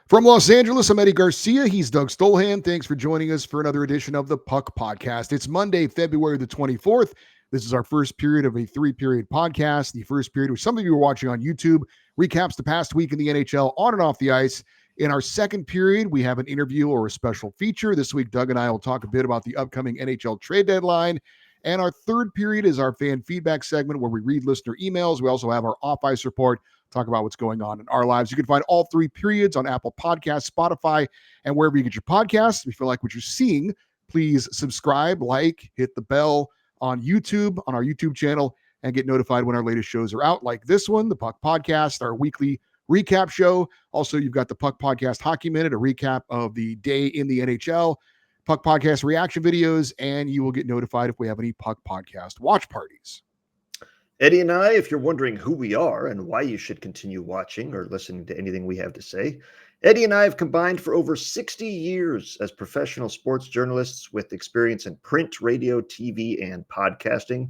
From Los Angeles, I'm Eddie Garcia. He's Doug Stolhand. Thanks for joining us for another edition of the Puck Podcast. It's Monday, February the 24th. This is our first period of a three-period podcast. The first period, which some of you are watching on YouTube, recaps the past week in the NHL on and off the ice. In our second period, we have an interview or a special feature. This week, Doug and I will talk a bit about the upcoming NHL trade deadline. And our third period is our fan feedback segment where we read listener emails. We also have our off-ice report, talk about what's going on in our lives. You can find all three periods on Apple Podcasts, Spotify, and wherever you get your podcasts. If you feel like what you're seeing, please subscribe, like, hit the bell on YouTube, on our YouTube channel, and get notified when our latest shows are out, like this one, the Puck Podcast, our weekly recap show. Also, you've got the Puck Podcast Hockey Minute, a recap of the day in the NHL, Puck Podcast reaction videos, and you will get notified if we have any Puck Podcast watch parties. Eddie and I, if you're wondering who we are and why you should continue watching or listening to anything we have to say, Eddie and I have combined for over 60 years as professional sports journalists with experience in print, radio, TV, and podcasting.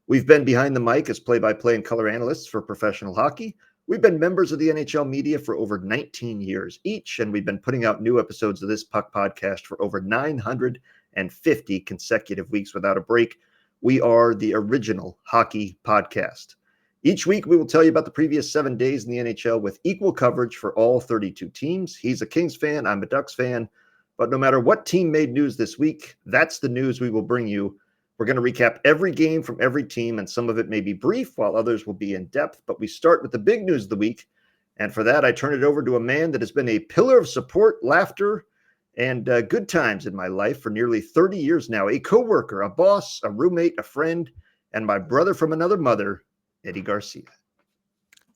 We've been behind the mic as play-by-play and color analysts for professional hockey. We've been members of the NHL media for over 19 years each, and we've been putting out new episodes of this Puck Podcast for over 950 consecutive weeks without a break. We are the original hockey podcast. Each week, we will tell you about the previous 7 days in the NHL with equal coverage for all 32 teams. He's a Kings fan, I'm a Ducks fan, but no matter what team made news this week, that's the news we will bring you. We're going to recap every game from every team, and some of it may be brief, while others will be in depth. But we start with the big news of the week, and for that, I turn it over to a man that has been a pillar of support, laughter, and good times in my life for nearly 30 years now. A coworker, a boss, a roommate, a friend, and my brother from another mother, Eddie Garcia.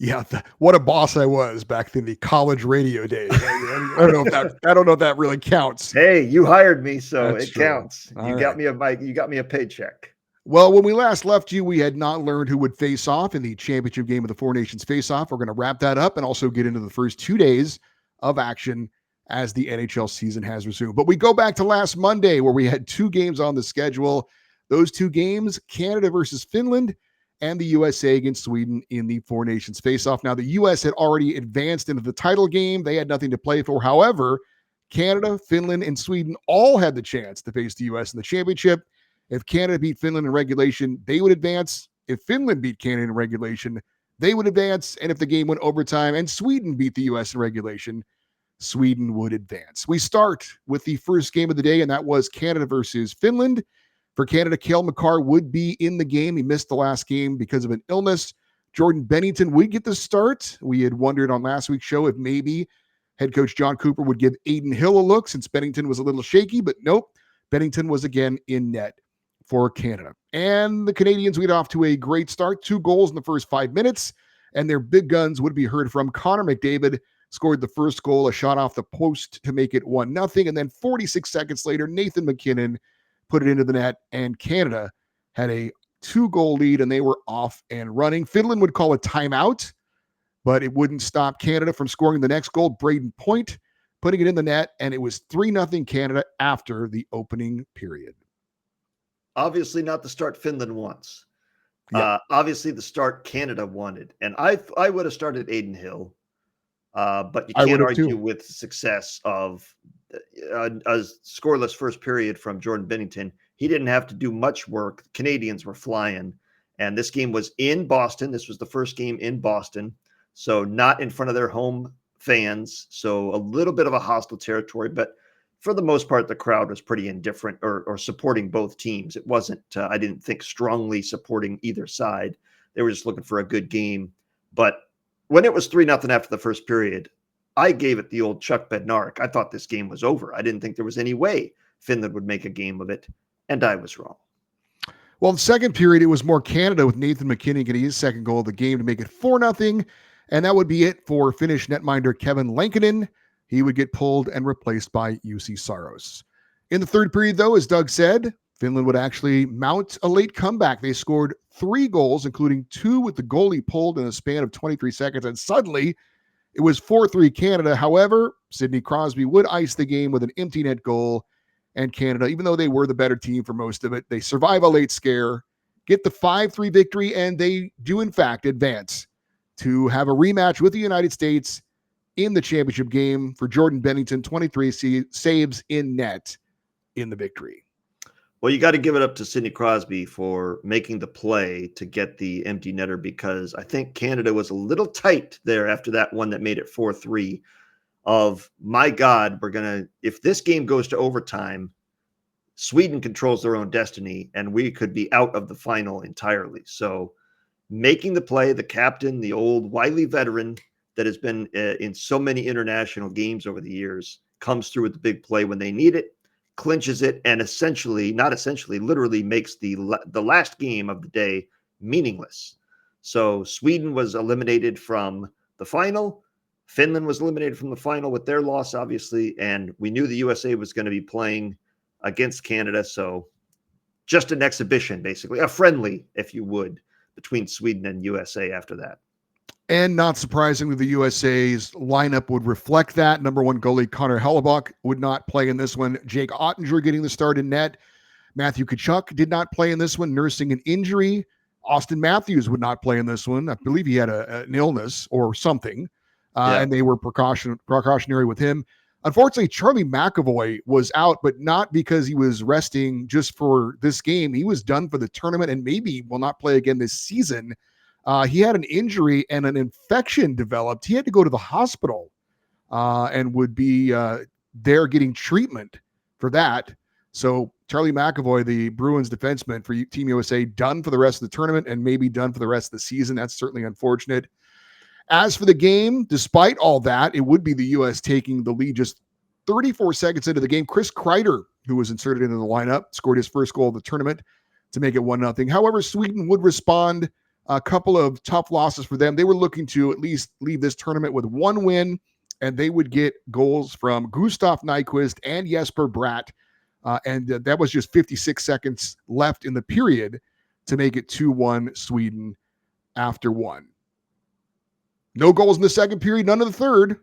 Yeah, what a boss I was back in the college radio days. I don't know if that really counts. Hey, you hired me, so That's it true. counts. You got me a paycheck. Well, when we last left you, we had not learned who would face off in the championship game of the Four Nations face-off. We're going to wrap that up and also get into the first 2 days of action as the NHL season has resumed. But we go back to last Monday where we had 2 games on the schedule. Those 2 games, Canada versus Finland and the USA against Sweden in the Four Nations face-off. Now, the U.S. had already advanced into the title game. They had nothing to play for. However, Canada, Finland, and Sweden all had the chance to face the U.S. in the championship. If Canada beat Finland in regulation, they would advance. If Finland beat Canada in regulation, they would advance. And if the game went overtime and Sweden beat the U.S. in regulation, Sweden would advance. We start with the first game of the day, and that was Canada versus Finland. For Canada, Cale Makar would be in the game. He missed the last game because of an illness. Jordan Bennington would get the start. We had wondered on last week's show if maybe head coach John Cooper would give Aiden Hill a look since Bennington was a little shaky, but nope. Bennington was again in net for Canada. And the Canadians would get off to a great start. 2 goals in the first 5 minutes, and their big guns would be heard from. Connor McDavid scored the first goal, a shot off the post to make it 1-0. And then 46 seconds later, Nathan MacKinnon put it into the net, and Canada had a 2-goal lead, and they were off and running. Finland would call a timeout, but it wouldn't stop Canada from scoring the next goal. Braden Point putting it in the net, and it was 3-0 Canada after the opening period. Obviously not the start Finland wants. Yeah. Obviously the start Canada wanted. And I would have started Aiden Hill, but you can't argue with the success of a scoreless first period from Jordan Bennington. He didn't have to do much work. The Canadians were flying, and this game was in Boston. This was the first game in Boston, so not in front of their home fans. So a little bit of a hostile territory, but for the most part, the crowd was pretty indifferent or supporting both teams. It wasn't, I didn't think, strongly supporting either side. They were just looking for a good game. But when it was 3-0 after the first period, I gave it the old Chuck Bednarik. I thought this game was over. I didn't think there was any way Finland would make a game of it, and I was wrong. Well, in the second period, it was more Canada with Nathan MacKinnon getting his second goal of the game to make it 4-0, and that would be it for Finnish netminder Kevin Lankinen. He would get pulled and replaced by UC Saros. In the third period, though, as Doug said, Finland would actually mount a late comeback. They scored 3 goals, including 2 with the goalie pulled in a span of 23 seconds, and suddenly it was 4-3 Canada. However, Sidney Crosby would ice the game with an empty net goal, and Canada, even though they were the better team for most of it, they survive a late scare, get the 5-3 victory, and they do, in fact, advance to have a rematch with the United States in the championship game for Jordan Bennington, 23 saves in net in the victory. Well, you got to give it up to Sidney Crosby for making the play to get the empty netter, because I think Canada was a little tight there after that one that made it 4-3 of, my God, if this game goes to overtime, Sweden controls their own destiny and we could be out of the final entirely. So making the play, the captain, the old wily veteran that has been in so many international games over the years, comes through with the big play when they need it, clinches it, and literally makes the last game of the day meaningless. So Sweden was eliminated from the final. Finland was eliminated from the final with their loss, obviously, and we knew the USA was going to be playing against Canada. So just an exhibition, basically, a friendly, if you would, between Sweden and USA after that. And not surprisingly, the USA's lineup would reflect that. Number one goalie Connor Hellebuyck would not play in this one. Jake Ottinger getting the start in net. Matthew Tkachuk did not play in this one, nursing an injury. Austin Matthews would not play in this one. I believe he had an illness or something, and they were precautionary with him. Unfortunately, Charlie McAvoy was out, but not because he was resting just for this game. He was done for the tournament and maybe will not play again this season. He had an injury and an infection developed. He had to go to the hospital and would be there getting treatment for that. So Charlie McAvoy, the Bruins defenseman for Team USA, done for the rest of the tournament and maybe done for the rest of the season. That's certainly unfortunate. As for the game, despite all that, it would be the U.S. taking the lead just 34 seconds into the game. Chris Kreider, who was inserted into the lineup, scored his first goal of the tournament to make it 1-0. However, Sweden would respond. A couple of tough losses for them. They were looking to at least leave this tournament with one win, and they would get goals from Gustav Nyquist and Jesper Bratt. And that was just 56 seconds left in the period to make it 2-1 Sweden after one. No goals in the second period, none of the third.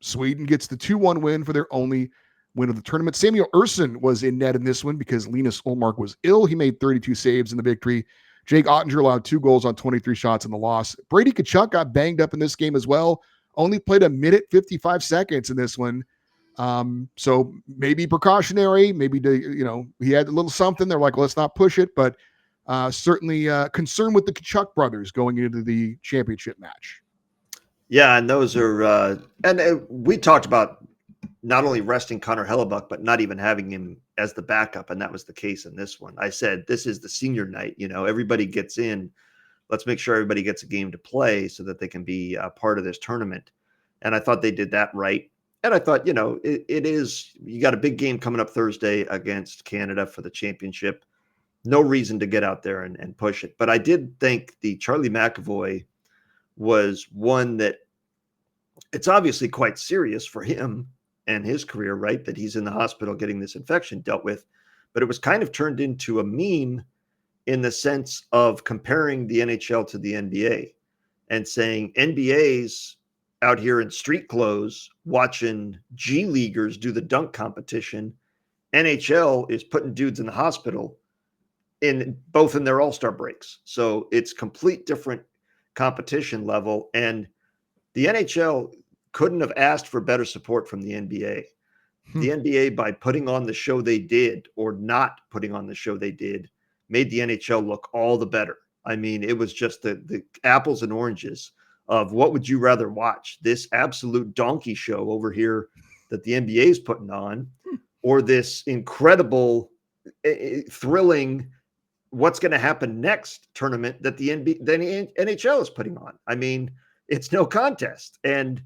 Sweden gets the 2-1 win for their only win of the tournament. Samuel Ersson was in net in this one because Linus Ullmark was ill. He made 32 saves in the victory. Jake Ottinger allowed 2 goals on 23 shots in the loss. Brady Tkachuk got banged up in this game as well. Only played a minute 55 seconds in this one. So maybe precautionary, maybe he had a little something. They're like, let's not push it, but certainly concerned with the Tkachuk brothers going into the championship match. Yeah, and those are we talked about not only resting Connor Hellebuyck, but not even having him as the backup. And that was the case in this one. I said, this is the senior night, everybody gets in. Let's make sure everybody gets a game to play so that they can be a part of this tournament. And I thought they did that right. And I thought, you got a big game coming up Thursday against Canada for the championship. No reason to get out there and push it. But I did think the Charlie McAvoy was one that it's obviously quite serious for him and his career, right? That he's in the hospital getting this infection dealt with. But it was kind of turned into a meme in the sense of comparing the NHL to the NBA and saying NBA's out here in street clothes watching G Leaguers do the dunk competition. NHL is putting dudes in the hospital in their all-star breaks. So it's complete different competition level. And the NHL couldn't have asked for better support from the NBA. The NBA, by putting on the show they did or not putting on the show they did, made the NHL look all the better. I mean, it was just the apples and oranges of what would you rather watch? This absolute donkey show over here that the NBA is putting on, or this incredible, thrilling, what's going to happen next tournament that the NHL is putting on. I mean, it's no contest. And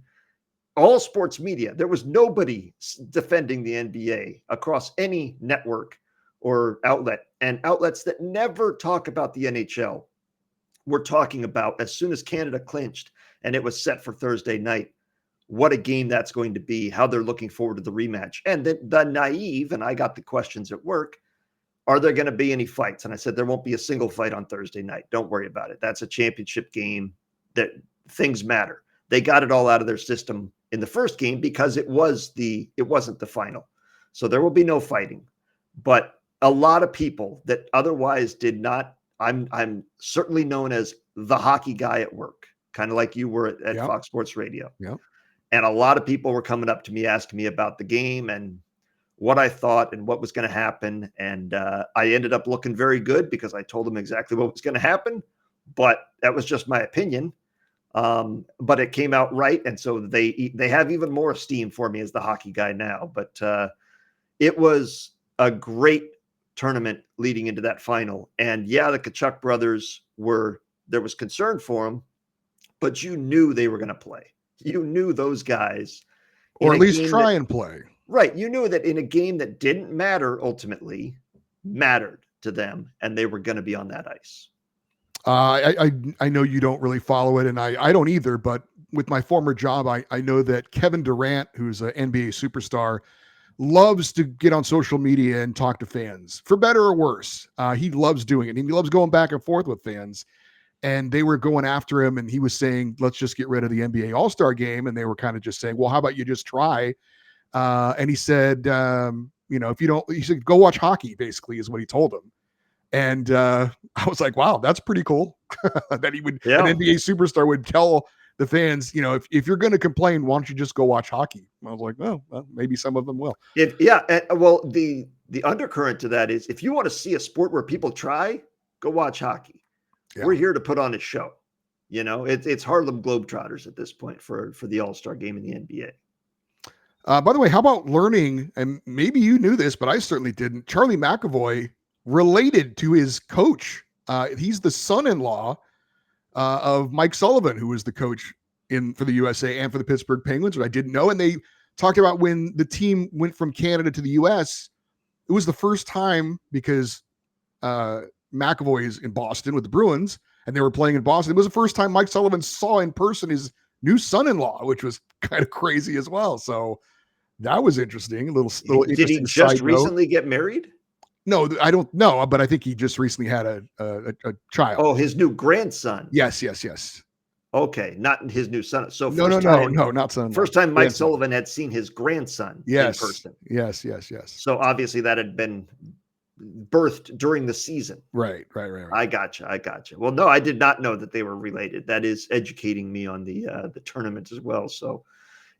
all sports media, there was nobody defending the NBA across any network or outlet, and outlets that never talk about the NHL were talking about, as soon as Canada clinched and it was set for Thursday night, what a game that's going to be, how they're looking forward to the rematch. And the naive, and I got the questions at work, are there going to be any fights? And I said, there won't be a single fight on Thursday night. Don't worry about it. That's a championship game, that things matter. They got it all out of their system in the first game because it wasn't the final. So there will be no fighting. But a lot of people that otherwise did not, I'm certainly known as the hockey guy at work, kind of like you were at Yep. Fox Sports Radio. Yep. And a lot of people were coming up to me asking me about the game and what I thought and what was going to happen. And I ended up looking very good because I told them exactly what was going to happen. But that was just my opinion. But it came out right. And so they have even more esteem for me as the hockey guy now. But it was a great tournament leading into that final. And yeah, the Tkachuk brothers there was concern for them, but you knew they were going to play. You knew those guys. Or at least try and play. Right. You knew that in a game that didn't matter ultimately mattered to them, and they were going to be on that ice. I know you don't really follow it, and I don't either, but with my former job, I know that Kevin Durant, who's an NBA superstar, loves to get on social media and talk to fans, for better or worse. He loves doing it. He loves going back and forth with fans. And they were going after him, and he was saying, let's just get rid of the NBA All-Star game. And they were kind of just saying, well, how about you just try? And he said, if you don't, he said, go watch hockey, basically, is what he told him. And I was like, wow, that's pretty cool that an NBA superstar would tell the fans, if you're going to complain, why don't you just go watch hockey? I was like, well, maybe some of them will. The undercurrent to that is if you want to see a sport where people try, go watch hockey. Yeah. We're here to put on a show. It's Harlem Globetrotters at this point for the All-Star game in the NBA. By the way, how about learning, and maybe you knew this, but I certainly didn't, Charlie McAvoy related to his coach. He's the son-in-law of Mike Sullivan, who was the coach for the USA and for the Pittsburgh Penguins, which I didn't know. And they talked about when the team went from Canada to the US, it was the first time because McAvoy is in Boston with the Bruins, and they were playing in Boston. It was the first time Mike Sullivan saw in person his new son-in-law, which was kind of crazy as well. So that was interesting. A little Did he just recently get married? No, I don't know, but I think he just recently had a child. Oh, his new grandson. Yes. Okay, not his new son. So no, not son. First time Mike Sullivan had seen his grandson in person. Yes. So obviously that had been birthed during the season. Right. I gotcha. Well, no, I did not know that they were related. That is educating me on the tournament as well. So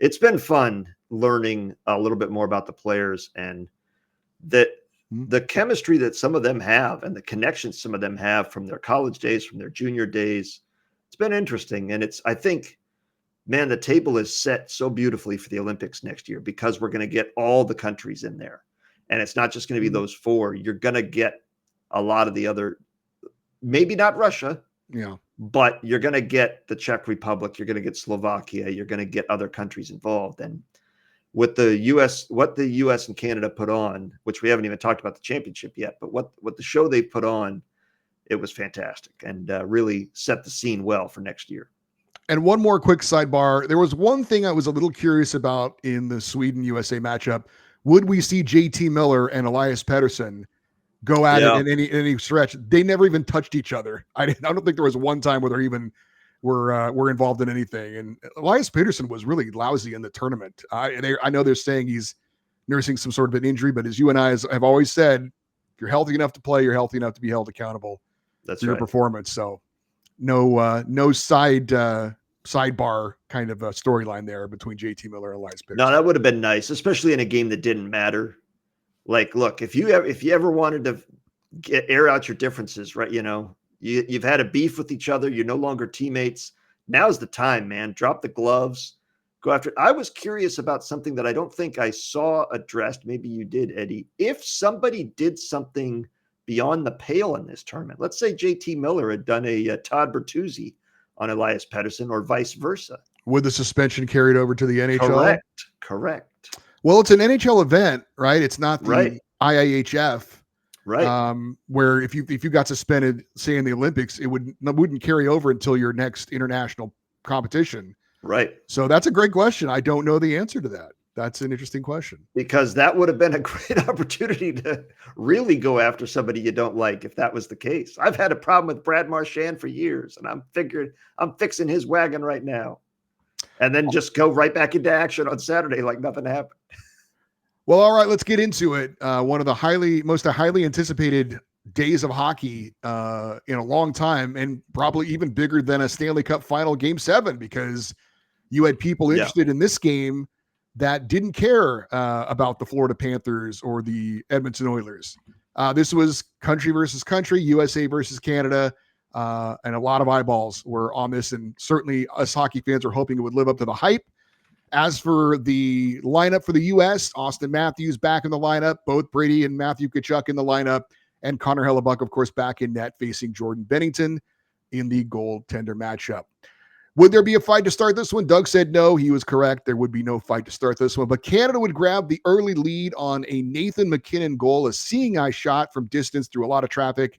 it's been fun learning a little bit more about the players and that the chemistry that some of them have and the connections some of them have from their college days, from their junior days. It's been interesting. And I think, man, the table is set so beautifully for the Olympics next year because we're going to get all the countries in there. And it's not just going to be those four. You're going to get a lot of the other, maybe not Russia, but you're going to get the Czech Republic. You're going to get Slovakia. You're going to get other countries involved. And with the U.S., what the U.S. and Canada put on, which we haven't even talked about the championship yet, but what the show they put on, it was fantastic and really set the scene well for next year. And one more quick sidebar. There was one thing I was a little curious about in the Sweden-USA matchup. Would we see JT Miller and Elias Pettersson go at it in any stretch? They never even touched each other. I don't think there was one time where they even were involved in anything. And Elias Pettersson was really lousy in the tournament. I know they're saying he's nursing some sort of an injury, but as you and I have always said, if you're healthy enough to play, you're healthy enough to be held accountable for your performance. So no sidebar kind of a storyline there between JT Miller and Elias Pettersson. No, that would have been nice, especially in a game that didn't matter. Like, look, if you ever wanted to air out your differences, right? You've had a beef with each other. You're no longer teammates. Now's the time, man. Drop the gloves. Go after it. I was curious about something that I don't think I saw addressed. Maybe you did, Eddie. If somebody did something beyond the pale in this tournament, let's say JT Miller had done a Todd Bertuzzi on Elias Pettersson or vice versa. Would the suspension carried over to the NHL? Correct. Well, it's an NHL event, right? It's not the IIHF. Right. Where if you got suspended, say in the Olympics, it wouldn't carry over until your next international competition. Right. So that's a great question. I don't know the answer to that. That's an interesting question. Because that would have been a great opportunity to really go after somebody you don't like if that was the case. I've had a problem with Brad Marchand for years, and I'm fixing his wagon right now. And then just go right back into action on Saturday like nothing happened. Well, all right, let's get into it. One of the most highly anticipated days of hockey in a long time, and probably even bigger than a Stanley Cup final Game 7, because You had people Yeah. interested in this game that didn't care about the Florida Panthers or the Edmonton Oilers. This was country versus country, USA versus Canada, and a lot of eyeballs were on this. And certainly us hockey fans are hoping it would live up to the hype. As for the lineup for the U.S., Austin Matthews back in the lineup, both Brady and Matthew Tkachuk in the lineup, and Connor Hellebuck, of course, back in net facing Jordan Bennington in the goaltender matchup. Would there be a fight to start this one? Doug said no. He was correct. There would be no fight to start this one. But Canada would grab the early lead on a Nathan McKinnon goal, a seeing eye shot from distance through a lot of traffic.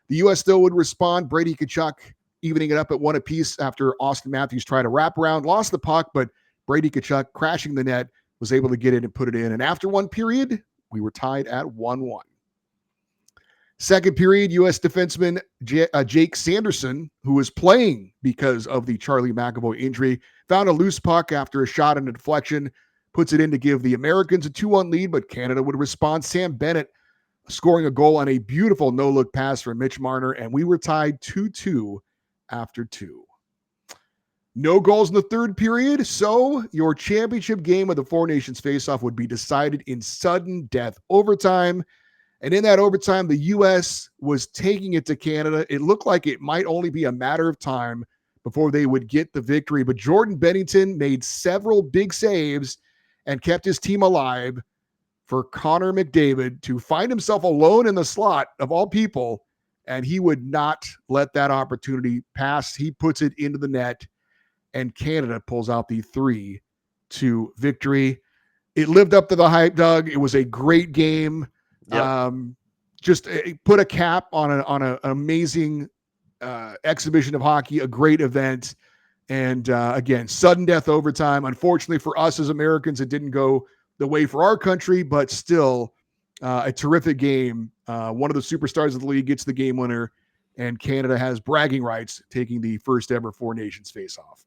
The U.S. still would respond. Brady Tkachuk evening it up at one apiece after Austin Matthews tried a wraparound, lost the puck, but Brady Tkachuk crashing the net was able to get it and put it in. And after one period, we were tied at 1-1. Second period, U.S. defenseman Jake Sanderson, who was playing because of the Charlie McAvoy injury, found a loose puck after a shot and a deflection, puts it in to give the Americans a 2-1 lead, but Canada would respond. Sam Bennett scoring a goal on a beautiful no-look pass from Mitch Marner, and we were tied 2-2 after 2. No goals in the third period, so your championship game of the Four Nations face-off would be decided in sudden death overtime. And in that overtime, the U.S. was taking it to Canada. It looked like it might only be a matter of time before they would get the victory. But Jordan Bennington made several big saves and kept his team alive for Connor McDavid to find himself alone in the slot of all people. And he would not let that opportunity pass. He puts it into the net, and Canada pulls out the 3-2 victory. It lived up to the hype, Doug. It was a great game. Yep. Just put a cap on an amazing exhibition of hockey, a great event. And again, sudden death overtime. Unfortunately for us as Americans, it didn't go the way for our country, but still a terrific game. One of the superstars of the league gets the game winner, and Canada has bragging rights taking the first ever Four Nations face-off.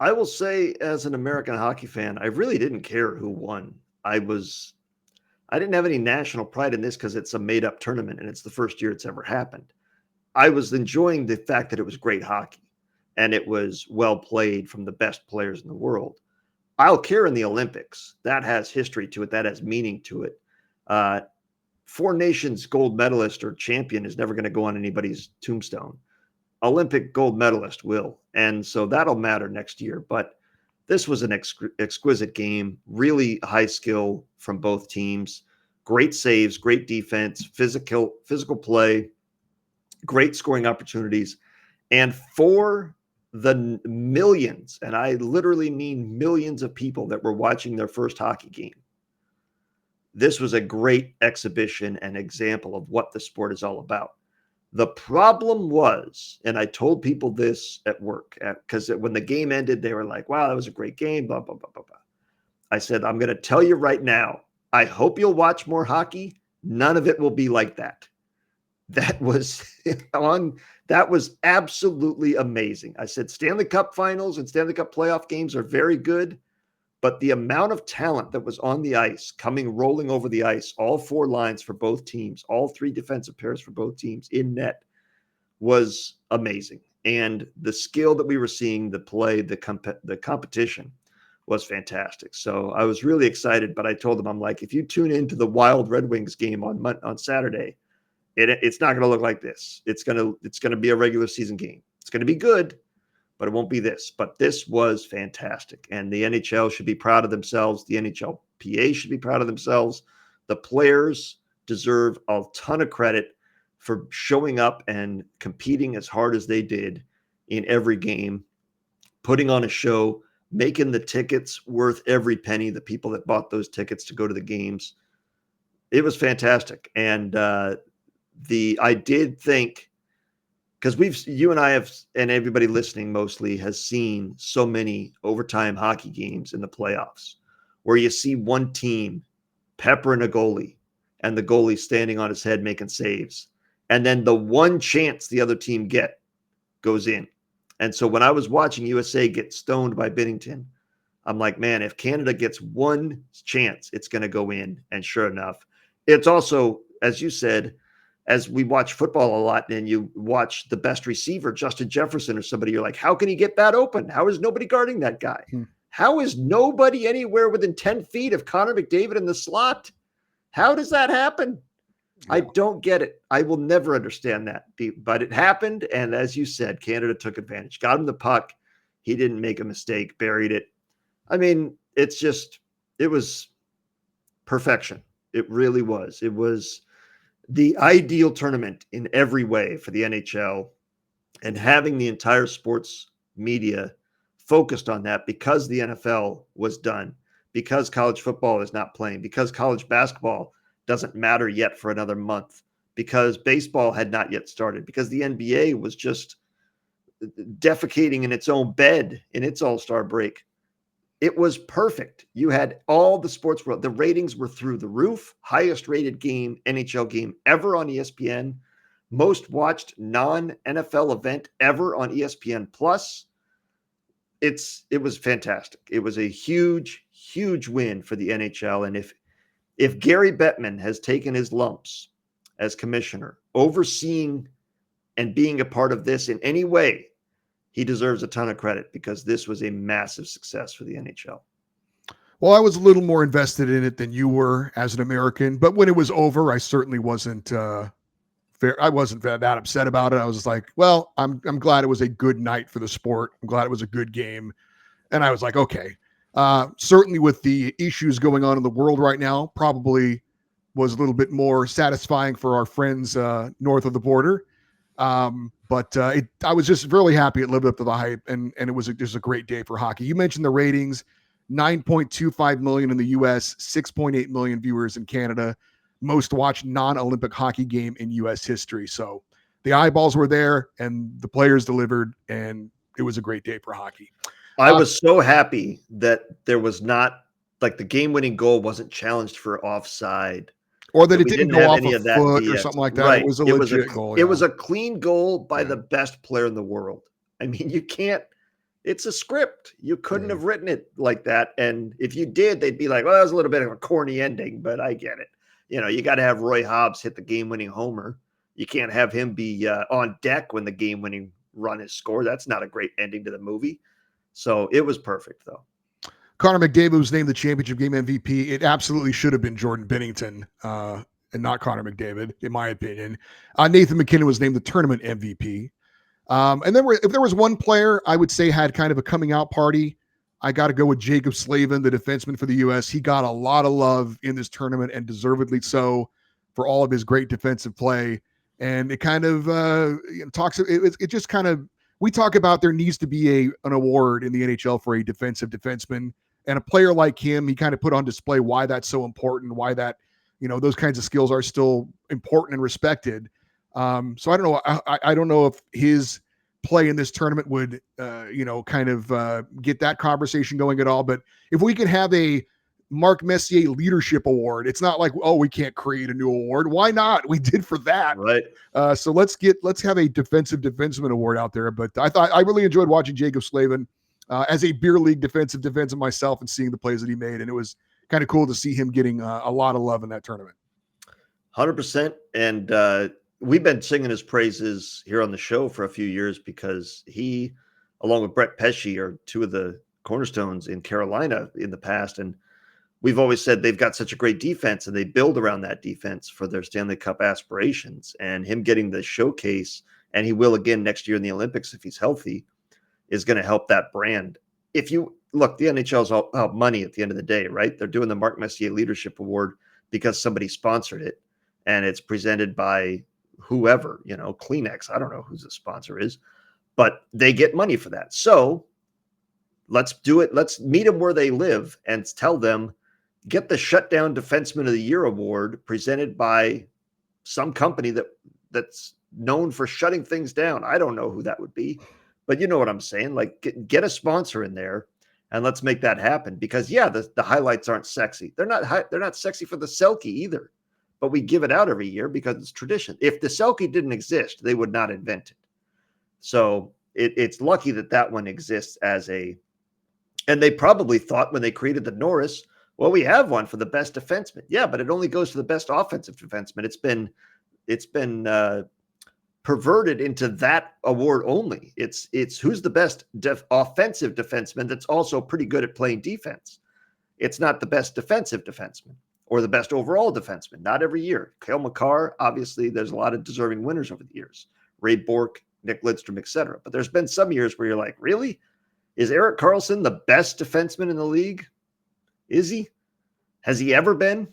I will say, as an American hockey fan, I really didn't care who won. I didn't have any national pride in this because it's a made-up tournament and it's the first year it's ever happened. I was enjoying the fact that it was great hockey and it was well played from the best players in the world. I'll care in the Olympics. That has history to it. That has meaning to it. Four Nations gold medalist or champion is never going to go on anybody's tombstone. Olympic gold medalist will. And so that'll matter next year. But this was an exquisite game, really high skill from both teams, great saves, great defense, physical play, great scoring opportunities. And for the millions, and I literally mean millions of people that were watching their first hockey game, this was a great exhibition and example of what the sport is all about. The problem was, and I told people this at work, because when the game ended, they were like, wow, that was a great game, blah, blah, blah, blah, blah. I said, I'm going to tell you right now, I hope you'll watch more hockey. None of it will be like that. That was absolutely amazing. I said, Stanley Cup finals and Stanley Cup playoff games are very good, but the amount of talent that was on the ice, rolling over the ice, all four lines for both teams, all three defensive pairs for both teams in net was amazing. And the skill that we were seeing, the play, the competition was fantastic. So I was really excited, but I told them, I'm like, if you tune into the Wild Red Wings game on Saturday, it's not going to look like this. It's going to be a regular season game. It's going to be good, but it won't be this. But this was fantastic. And the NHL should be proud of themselves. The NHLPA should be proud of themselves. The players deserve a ton of credit for showing up and competing as hard as they did in every game, putting on a show, making the tickets worth every penny, the people that bought those tickets to go to the games. It was fantastic. And I did think, because you and I have, and everybody listening mostly has seen so many overtime hockey games in the playoffs where you see one team peppering a goalie and the goalie standing on his head making saves. And then the one chance the other team goes in. And so when I was watching USA get stoned by Binnington, I'm like, man, if Canada gets one chance, it's going to go in. And sure enough, it's also, as you said, as we watch football a lot and you watch the best receiver, Justin Jefferson or somebody, you're like, how can he get that open? How is nobody guarding that guy? How is nobody anywhere within 10 feet of Connor McDavid in the slot? How does that happen? Yeah. I don't get it. I will never understand that. But it happened. And as you said, Canada took advantage, got him the puck. He didn't make a mistake, buried it. I mean, it was perfection. It really was. It was the ideal tournament in every way for the NHL, and having the entire sports media focused on that because the NFL was done, because college football is not playing, because college basketball doesn't matter yet for another month, because baseball had not yet started, because the NBA was just defecating in its own bed in its all-star break. It was perfect. You had all the sports world. The ratings were through the roof. Highest rated game, NHL game ever on ESPN. Most watched non-NFL event ever on ESPN Plus. It was fantastic. It was a huge, huge win for the NHL. And if Gary Bettman has taken his lumps as commissioner, overseeing and being a part of this in any way, he deserves a ton of credit, because this was a massive success for the NHL. Well, I was a little more invested in it than you were as an American, but when it was over, I certainly wasn't I wasn't that upset about it. I was just like, well, I'm glad it was a good night for the sport. I'm glad it was a good game. And I was like, okay, certainly with the issues going on in the world right now, probably was a little bit more satisfying for our friends north of the border. But I was just really happy it lived up to the hype, and it was just a great day for hockey. You mentioned the ratings, 9.25 million in the US, 6.8 million viewers in Canada, most watched non-Olympic hockey game in US history. So the eyeballs were there and the players delivered, and it was a great day for hockey. I was so happy that there was not, like, the game-winning goal wasn't challenged for offside, or that it didn't go off a foot BS or something like that. Right. It was a legit goal. It was a clean goal by the best player in the world. I mean, you can't, it's a script. You couldn't have written it like that. And if you did, they'd be like, well, that was a little bit of a corny ending, but I get it. You know, you got to have Roy Hobbs hit the game-winning homer. You can't have him be on deck when the game-winning run is scored. That's not a great ending to the movie. So it was perfect, though. Connor McDavid was named the championship game MVP. It absolutely should have been Jordan Binnington and not Connor McDavid, in my opinion. Nathan McKinnon was named the tournament MVP. And then if there was one player I would say had kind of a coming out party, I got to go with Jacob Slavin, the defenseman for the U.S. He got a lot of love in this tournament, and deservedly so, for all of his great defensive play. And it kind of it just kind of, we talk about there needs to be an award in the NHL for a defensive defenseman. And a player like him, he kind of put on display why that's so important, why that, those kinds of skills are still important and respected. So I don't know. I don't know if his play in this tournament would, kind of get that conversation going at all. But if we could have a Marc Messier Leadership Award, it's not like, oh, we can't create a new award. Why not? We did for that. Right. So let's have a defensive defenseman award out there. But I really enjoyed watching Jacob Slavin as a beer league defensive myself, and seeing the plays that he made. And it was kind of cool to see him getting a lot of love in that tournament. 100%. And we've been singing his praises here on the show for a few years, because he, along with Brett Pesce, are two of the cornerstones in Carolina in the past. And we've always said they've got such a great defense, and they build around that defense for their Stanley Cup aspirations. And him getting the showcase, and he will again next year in the Olympics if he's healthy, is going to help that brand. If you look, the NHL's all about money at the end of the day, right? They're doing the Marc Messier Leadership Award because somebody sponsored it, and it's presented by whoever, Kleenex. I don't know who the sponsor is, but they get money for that. So let's do it. Let's meet them where they live and tell them, get the Shutdown Defenseman of the Year award presented by some company that's known for shutting things down. I don't know who that would be, but you know what I'm saying? Like, get a sponsor in there, and let's make that happen. Because the highlights aren't sexy. They're not sexy for the Selke either, but we give it out every year because it's tradition. If the Selke didn't exist, they would not invent it. So it's lucky that one exists and they probably thought when they created the Norris, well, we have one for the best defenseman. Yeah, but it only goes to the best offensive defenseman. It's been perverted into that award only. It's who's the best offensive defenseman that's also pretty good at playing defense. It's not the best defensive defenseman or the best overall defenseman. Not every year. Cale Makar, obviously, there's a lot of deserving winners over the years. Ray Bourque, Nick Lidstrom, etc. But there's been some years where you're like, really? Is Erik Karlsson the best defenseman in the league? Is he? Has he ever been?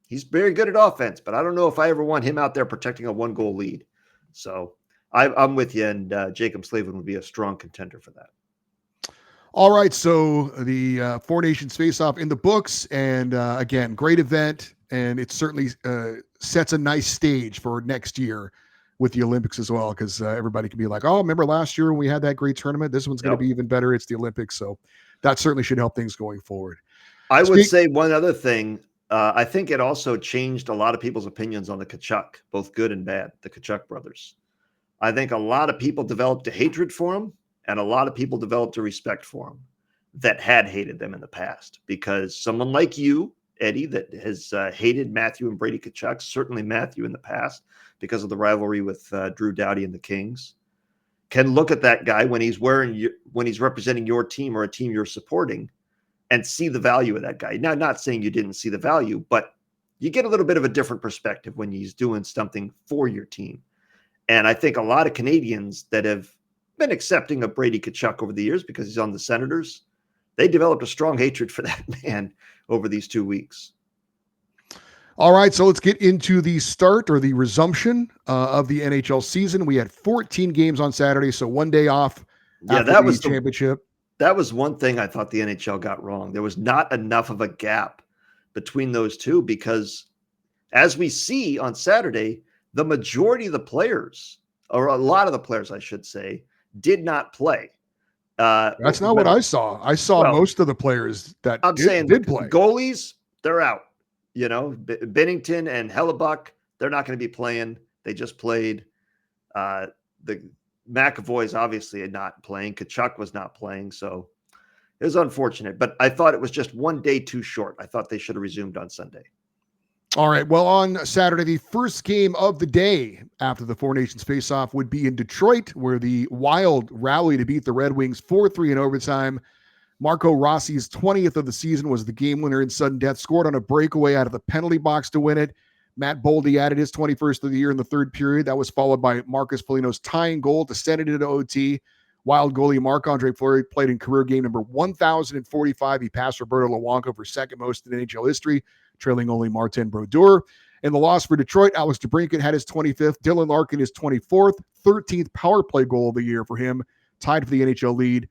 He's very good at offense, but I don't know if I ever want him out there protecting a 1-goal lead. So I'm with you, and Jacob Slavin would be a strong contender for that. All right, so the Four Nations face-off in the books, and again, great event, and it certainly sets a nice stage for next year with the Olympics as well, because everybody can be like, oh, remember last year when we had that great tournament? This one's going to be even better. It's the Olympics, so that certainly should help things going forward. I would say one other thing. I think it also changed a lot of people's opinions on the Tkachuk, both good and bad, the Tkachuk brothers. I think a lot of people developed a hatred for him, and a lot of people developed a respect for him that had hated them in the past, because someone like you, Eddie, that has hated Matthew and Brady Tkachuk, certainly Matthew in the past because of the rivalry with Drew Doughty and the Kings, can look at that guy when he's representing your team or a team you're supporting and see the value of that guy. Now, not saying you didn't see the value, but you get a little bit of a different perspective when he's doing something for your team. And I think a lot of Canadians that have been accepting of Brady Tkachuk over the years because he's on the Senators, they developed a strong hatred for that man over these 2 weeks. All right, so let's get into the start or the resumption of the NHL season. We had 14 games on Saturday, so 1 day off after the championship. That was one thing I thought the NHL got wrong. There was not enough of a gap between those two, because as we see on Saturday, the majority of the players, or a lot of the players, I should say, did not play. That's not what I saw. I saw most of the players that did play. Goalies, they're out. You know, Bennington and Hellebuck, they're not going to be playing. They just played. The McAvoy's obviously not playing. Tkachuk was not playing. So it was unfortunate. But I thought it was just 1 day too short. I thought they should have resumed on Sunday. All right. Well, on Saturday, the first game of the day after the Four Nations face-off would be in Detroit, where the Wild rally to beat the Red Wings 4-3 in overtime. Marco Rossi's 20th of the season was the game winner in sudden death, scored on a breakaway out of the penalty box to win it. Matt Boldy added his 21st of the year in the third period. That was followed by Marcus Foligno's tying goal to send it into OT. Wild goalie Marc-Andre Fleury played in career game number 1,045. He passed Roberto Luongo for second most in NHL history, trailing only Martin Brodeur. In the loss for Detroit, Alex DeBrincat had his 25th, Dylan Larkin his 24th, 13th power play goal of the year for him, tied for the NHL lead.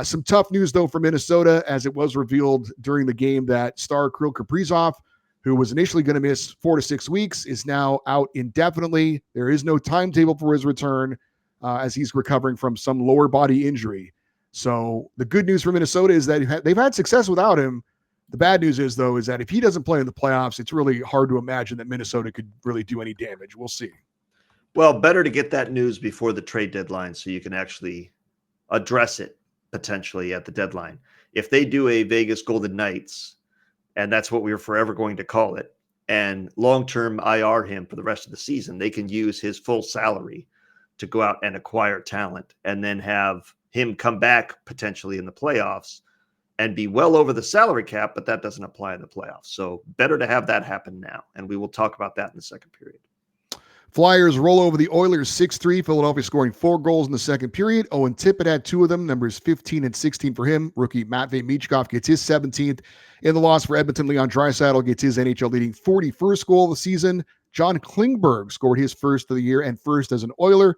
Some tough news, though, for Minnesota, as it was revealed during the game that star Kirill Kaprizov, who was initially going to miss 4 to 6 weeks, is now out indefinitely. There is no timetable for his return as he's recovering from some lower body injury. So the good news for Minnesota is that they've had success without him. The bad news is, though, is that if he doesn't play in the playoffs, it's really hard to imagine that Minnesota could really do any damage. We'll see. Well, better to get that news before the trade deadline so you can actually address it potentially at the deadline. If they do a Vegas Golden Knights, and that's what we're forever going to call it, and long-term IR him for the rest of the season, they can use his full salary to go out and acquire talent and then have him come back potentially in the playoffs and be well over the salary cap, but that doesn't apply in the playoffs. So better to have that happen now. And we will talk about that in the second period. Flyers roll over the Oilers 6-3. Philadelphia scoring 4 goals in the second period. Owen Tippett had 2 of them, numbers 15 and 16 for him. Rookie Matvei Michkov gets his 17th. In the loss for Edmonton, Leon Draisaitl gets his NHL-leading 41st goal of the season. John Klingberg scored his first of the year and first as an Oiler.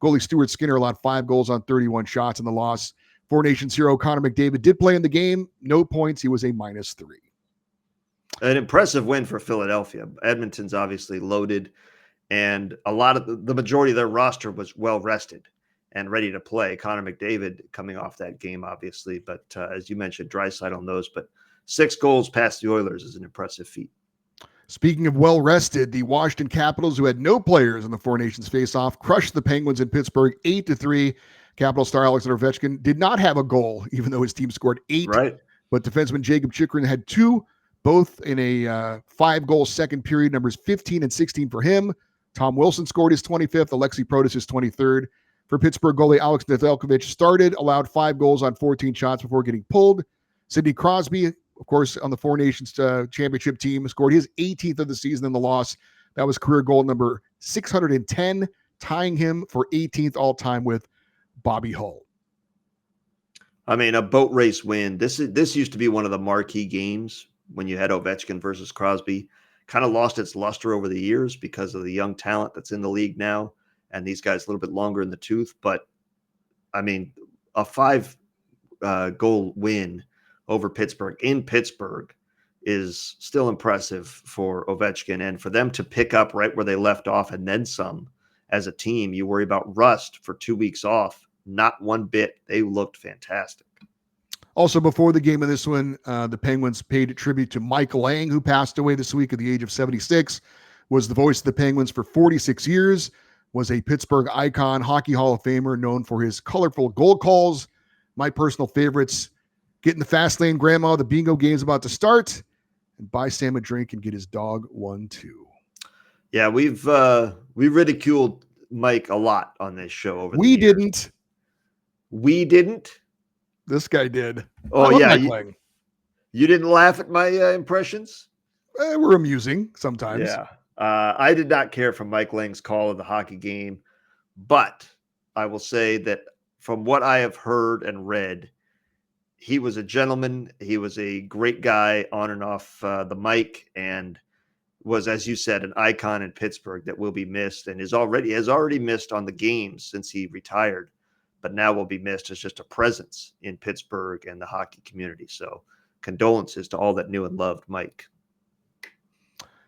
Goalie Stuart Skinner allowed 5 goals on 31 shots in the loss. Four Nations hero Connor McDavid did play in the game. No points. He was a -3. An impressive win for Philadelphia. Edmonton's obviously loaded, and a lot of the majority of their roster was well rested and ready to play. Connor McDavid coming off that game, obviously, but as you mentioned, Draisaitl knows, but 6 goals past the Oilers is an impressive feat. Speaking of well-rested, the Washington Capitals, who had no players in the Four Nations face-off, crushed the Penguins in Pittsburgh 8-3. Capital star Alexander Ovechkin did not have a goal, even though his team scored 8. Right. But defenseman Jacob Chychrun had 2, both in a 5-goal second period, numbers 15 and 16 for him. Tom Wilson scored his 25th. Alexi Protas his 23rd. For Pittsburgh goalie Alex Nedeljkovic started, allowed 5 goals on 14 shots before getting pulled. Sidney Crosby, of course, on the Four Nations championship team, scored his 18th of the season in the loss. That was career goal number 610, tying him for 18th all-time with Bobby Hull. I mean, a boat race win. This used to be one of the marquee games when you had Ovechkin versus Crosby. Kind of lost its luster over the years because of the young talent that's in the league now, and these guys a little bit longer in the tooth. But, I mean, a 5 goal win over Pittsburgh in Pittsburgh is still impressive for Ovechkin. And for them to pick up right where they left off and then some as a team, you worry about rust for 2 weeks off. Not one bit. They looked fantastic. Also, before the game of this one, the Penguins paid tribute to Mike Lang, who passed away this week at the age of 76, was the voice of the Penguins for 46 years, was a Pittsburgh icon, Hockey Hall of Famer, known for his colorful goal calls. My personal favorites, get in the fast lane, grandma, the bingo game's about to start, and buy Sam a drink and get his dog one too. Yeah, we ridiculed Mike a lot on this show over the years. Didn't. We didn't? This guy did. Oh, yeah. You didn't laugh at my impressions? We're amusing sometimes. Yeah. I did not care for Mike Lang's call of the hockey game, but I will say that from what I have heard and read, he was a gentleman. He was a great guy on and off the mic, and was, as you said, an icon in Pittsburgh that will be missed, and has already missed on the games since he retired, but now will be missed as just a presence in Pittsburgh and the hockey community. So condolences to all that knew and loved Mike.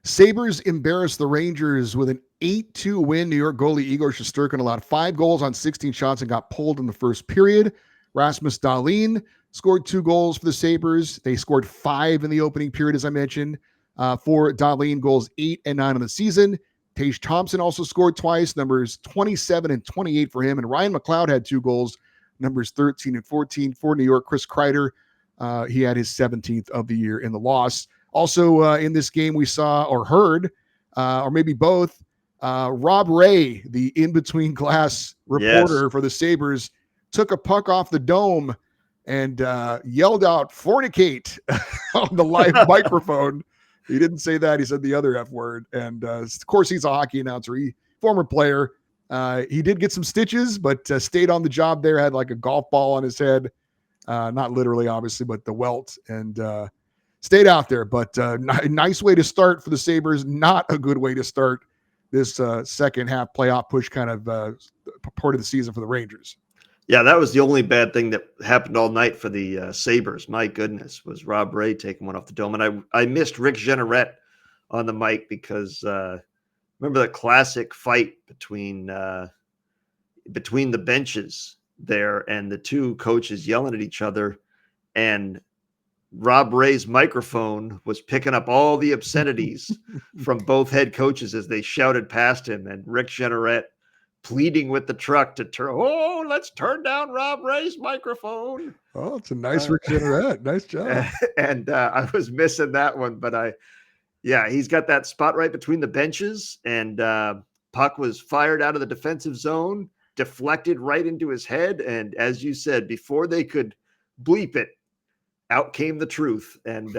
Sabres embarrassed the Rangers with an 8-2 win. New York goalie Igor Shesterkin allowed 5 goals on 16 shots and got pulled in the first period. Rasmus Dahlin scored 2 goals for the Sabres. They scored 5 in the opening period, as I mentioned. For Dahlin, goals 8 and 9 on the season. Tage Thompson also scored twice, numbers 27 and 28 for him. And Ryan McLeod had 2 goals, numbers 13 and 14 for New York. Chris Kreider, he had his 17th of the year in the loss. Also in this game, we saw or heard, or maybe both, Rob Ray, the in-between glass reporter for the Sabres, took a puck off the dome and yelled out "fornicate" on the live microphone. He didn't say that. He said the other F word. And of course, he's a hockey announcer. Former player. He did get some stitches, but stayed on the job there, had like a golf ball on his head. Not literally, obviously, but the welt. And stayed out there. But nice way to start for the Sabres. Not a good way to start this second half playoff push kind of part of the season for the Rangers. Yeah, that was the only bad thing that happened all night for the Sabres. My goodness, was Rob Ray taking one off the dome. And I missed Rick Jeanneret on the mic because remember the classic fight between the benches there and the two coaches yelling at each other. And Rob Ray's microphone was picking up all the obscenities from both head coaches as they shouted past him. And Rick Jeanneret pleading with the truck to let's turn down Rob Ray's microphone. Oh, it's a nice Rick Jeanneret. Nice job. And I was missing that one, but he's got that spot right between the benches, and puck was fired out of the defensive zone, deflected right into his head. And as you said, before they could bleep it, out came the truth. And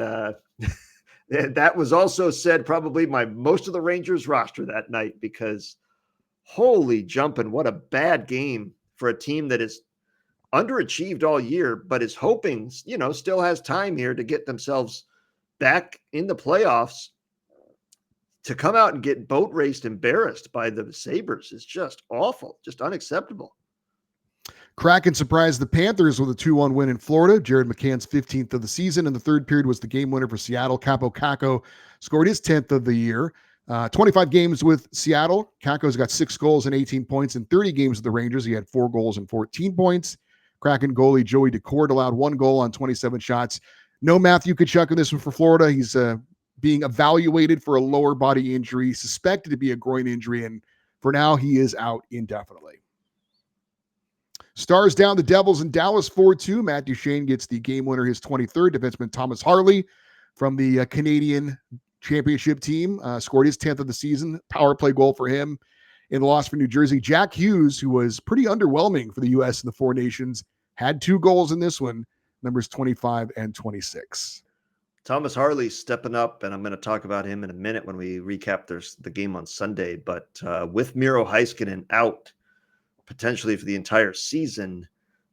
that was also said probably by most of the Rangers roster that night, because holy jumping, what a bad game for a team that is underachieved all year, but is hoping, still has time here to get themselves back in the playoffs. To come out and get boat raced, embarrassed by the Sabres is just awful, just unacceptable. Kraken surprised the Panthers with a 2-1 win in Florida. Jared McCann's 15th of the season. In the third period was the game winner for Seattle. Capo Kakko scored his 10th of the year. 25 games with Seattle. Kakko's got 6 goals and 18 points. In 30 games with the Rangers, he had 4 goals and 14 points. Kraken goalie Joey Decourt allowed 1 goal on 27 shots. No Matthew Tkachuk in this one for Florida. He's being evaluated for a lower body injury, suspected to be a groin injury, and for now, he is out indefinitely. Stars down the Devils in Dallas 4-2. Matt Duchene gets the game winner, his 23rd. Defenseman Thomas Harley from the Canadian championship team, scored his 10th of the season. Power play goal for him in the loss for New Jersey. Jack Hughes, who was pretty underwhelming for the U.S. in the Four Nations, had 2 goals in this one, numbers 25 and 26. Thomas Harley stepping up, and I'm going to talk about him in a minute when we recap the game on Sunday. But with Miro Heiskanen out potentially for the entire season,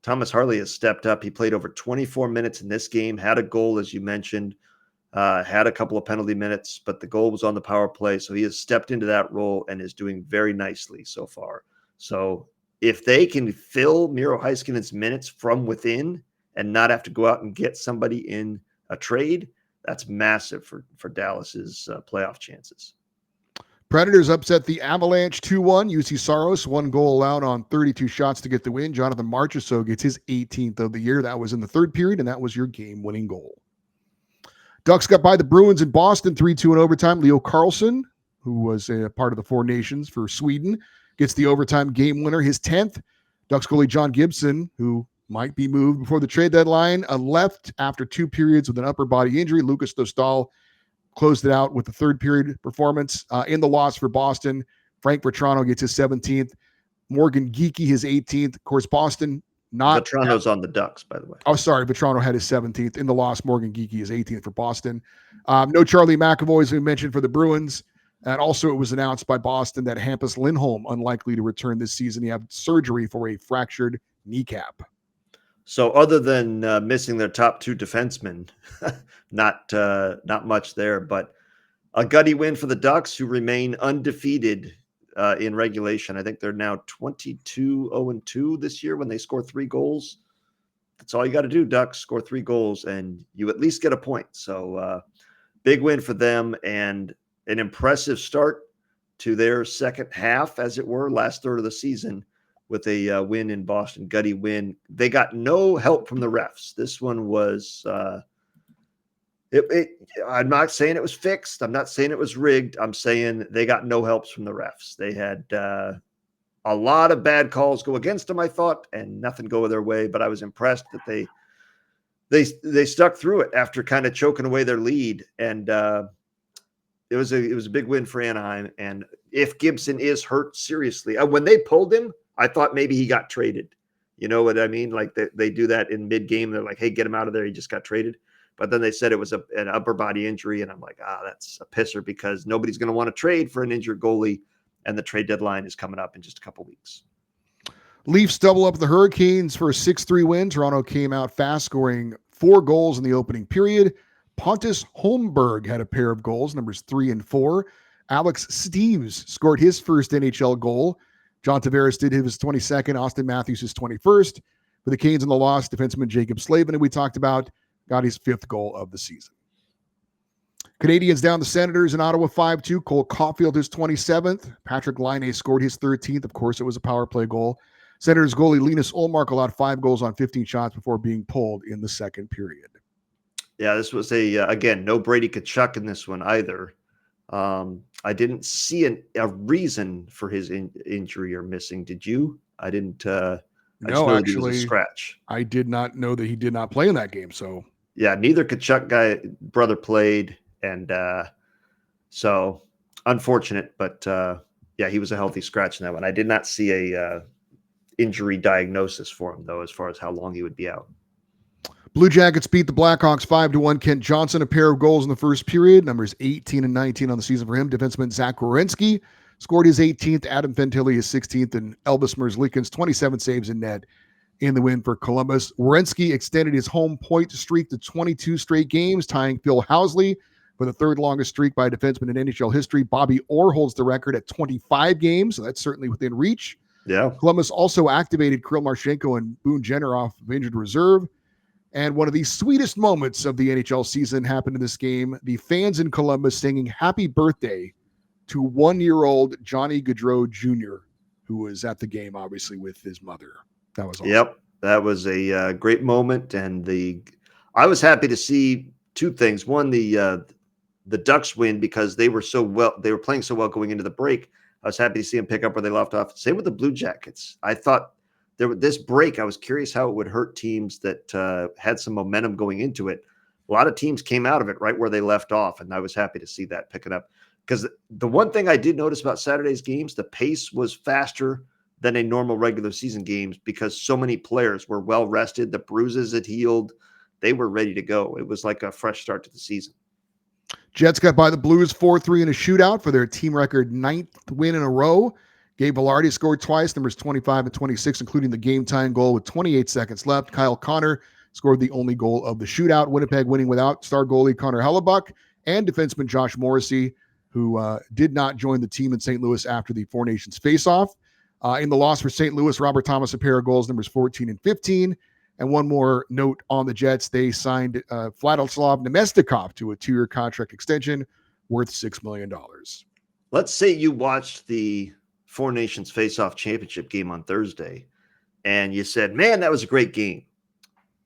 Thomas Harley has stepped up. He played over 24 minutes in this game, had a goal, as you mentioned, had a couple of penalty minutes, but the goal was on the power play. So he has stepped into that role and is doing very nicely so far. So if they can fill Miro Heiskanen's minutes from within and not have to go out and get somebody in a trade, that's massive for Dallas's playoff chances. Predators upset the Avalanche 2-1. UC Saros, 1 goal allowed on 32 shots to get the win. Jonathan Marchessault gets his 18th of the year. That was in the third period, and that was your game-winning goal. Ducks got by the Bruins in Boston 3-2 in overtime. Leo Carlsson, who was a part of the Four Nations for Sweden, gets the overtime game winner, his 10th. Ducks goalie John Gibson, who might be moved before the trade deadline, left after 2 periods with an upper body injury. Lucas Dostal closed it out with the third period performance. In the loss for Boston, Frank Vetrano gets his 17th. Morgan Geekie his 18th. Of course, Boston not. Vetrano's on the Ducks, by the way. Oh, sorry. Vetrano had his 17th. In the loss, Morgan Geekie is 18th for Boston. No Charlie McAvoy, as we mentioned, for the Bruins. And also it was announced by Boston that Hampus Lindholm unlikely to return this season. He had surgery for a fractured kneecap. So other than missing their top 2 defensemen, not much there, but a gutty win for the Ducks, who remain undefeated in regulation. I think they're now 22-0-2 this year when they score 3 goals. That's all you got to do, Ducks, score 3 goals, and you at least get a point. So big win for them, and an impressive start to their second half, as it were, last third of the season, with a win in Boston, gutty win. They got no help from the refs. This one was I'm not saying it was fixed. I'm not saying it was rigged. I'm saying they got no helps from the refs. They had a lot of bad calls go against them, I thought, and nothing go their way. But I was impressed that they stuck through it after kind of choking away their lead. And it was a big win for Anaheim. And if Gibson is hurt seriously, when they pulled him, I thought maybe he got traded. You know what I mean? Like they do that in mid-game. They're like, hey, get him out of there. He just got traded. But then they said it was an upper body injury. And I'm like, that's a pisser, because nobody's going to want to trade for an injured goalie. And the trade deadline is coming up in just a couple weeks. Leafs double up the Hurricanes for a 6-3 win. Toronto came out fast, scoring 4 goals in the opening period. Pontus Holmberg had a pair of goals, numbers 3 and 4. Alex Steeves scored his first NHL goal. John Tavares did his 22nd. Austin Matthews his 21st. For the Canes in the loss, defenseman Jacob Slavin, who we talked about, got his 5th goal of the season. Canadians down the Senators in Ottawa 5-2. Cole Caulfield his 27th. Patrick Laine scored his 13th. Of course, it was a power play goal. Senators goalie Linus Ullmark allowed 5 goals on 15 shots before being pulled in the second period. Yeah, this was again, no Brady Tkachuk in this one either. I didn't see a reason for his injury or missing. Did you? I didn't. No, actually, was a scratch. I did not know that he did not play in that game. So yeah, neither Tkachuk brother played, and so unfortunate. But yeah, he was a healthy scratch in that one. I did not see a injury diagnosis for him, though, as far as how long he would be out. Blue Jackets beat the Blackhawks 5-1. Kent Johnson, a pair of goals in the first period, numbers 18 and 19 on the season for him. Defenseman Zach Werenski scored his 18th, Adam Fantilli his 16th, and Elvis Merzlikins 27 saves in net in the win for Columbus. Werenski extended his home point streak to 22 straight games, tying Phil Housley for the 3rd longest streak by a defenseman in NHL history. Bobby Orr holds the record at 25 games, so that's certainly within reach. Yeah. Columbus also activated Kirill Marchenko and Boone Jenner off of injured reserve. And one of the sweetest moments of the NHL season happened in this game. The fans in Columbus singing happy birthday to 1-year-old Johnny Gaudreau Jr., who was at the game, obviously, with his mother. That was awesome. Yep. That was a great moment. And I was happy to see 2 things. One, the Ducks win because they were playing so well going into the break. I was happy to see them pick up where they left off. Same with the Blue Jackets. I thought this break, I was curious how it would hurt teams that had some momentum going into it. A lot of teams came out of it right where they left off, and I was happy to see that picking up. Because the one thing I did notice about Saturday's games, the pace was faster than a normal regular season games because so many players were well rested. The bruises had healed. They were ready to go. It was like a fresh start to the season. Jets got by the Blues 4-3 in a shootout for their team record 9th win in a row. Gabe Velarde scored twice, numbers 25 and 26, including the game-tying goal with 28 seconds left. Kyle Connor scored the only goal of the shootout. Winnipeg winning without star goalie Connor Hellebuck and defenseman Josh Morrissey, who did not join the team in St. Louis after the Four Nations face-off. In the loss for St. Louis, Robert Thomas, a pair of goals, numbers 14 and 15. And one more note on the Jets, they signed Vladislav Nemestikov to a 2-year contract extension worth $6 million. Let's say you watched the Four Nations Face-Off Championship game on Thursday, and you said, man, that was a great game.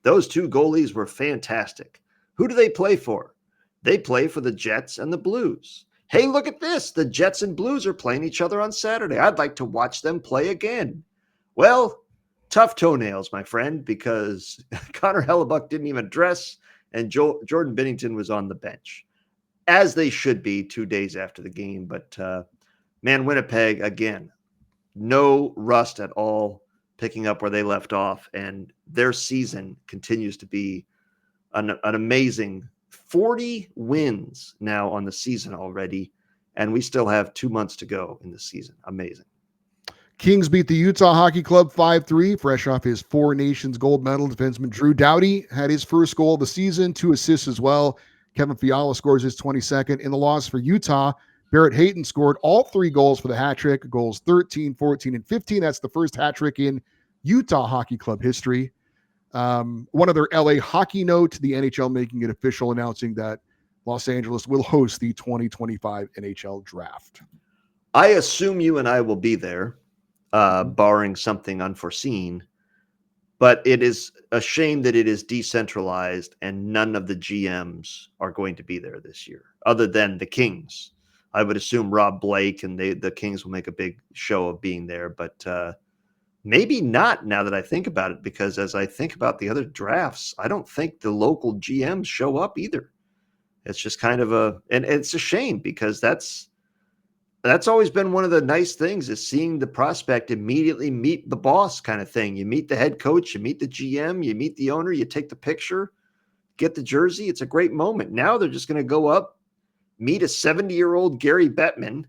Those two goalies were fantastic. Who do they play for? They play for the Jets and the Blues. Hey, look at this. The Jets and Blues are playing each other on Saturday. I'd like to watch them play again. Well, tough toenails, my friend, because Connor Hellebuck didn't even dress, and Jordan Binnington was on the bench, as they should be 2 days after the game. But, man, Winnipeg, again, no rust at all, picking up where they left off, and their season continues to be an amazing 40 wins now on the season already, and we still have 2 months to go in the season. Amazing. Kings beat the Utah Hockey Club 5-3, fresh off his Four Nations gold medal. Defenseman Drew Doughty had his first goal of the season, 2 assists as well. Kevin Fiala scores his 22nd. In the loss for Utah, Barrett Hayton scored all 3 goals for the hat trick, goals 13, 14, and 15. That's the first hat trick in Utah Hockey Club history. One other LA hockey note, the NHL making it official, announcing that Los Angeles will host the 2025 NHL draft. I assume you and I will be there, barring something unforeseen, but it is a shame that it is decentralized and none of the GMs are going to be there this year, other than the Kings. I would assume Rob Blake and the Kings will make a big show of being there, but maybe not now that I think about it, because as I think about the other drafts, I don't think the local GMs show up either. It's just kind of and it's a shame, because that's always been one of the nice things, is seeing the prospect immediately meet the boss kind of thing. You meet the head coach, you meet the GM, you meet the owner, you take the picture, get the jersey. It's a great moment. Now they're just going to go up, meet a 70-year-old Gary Bettman,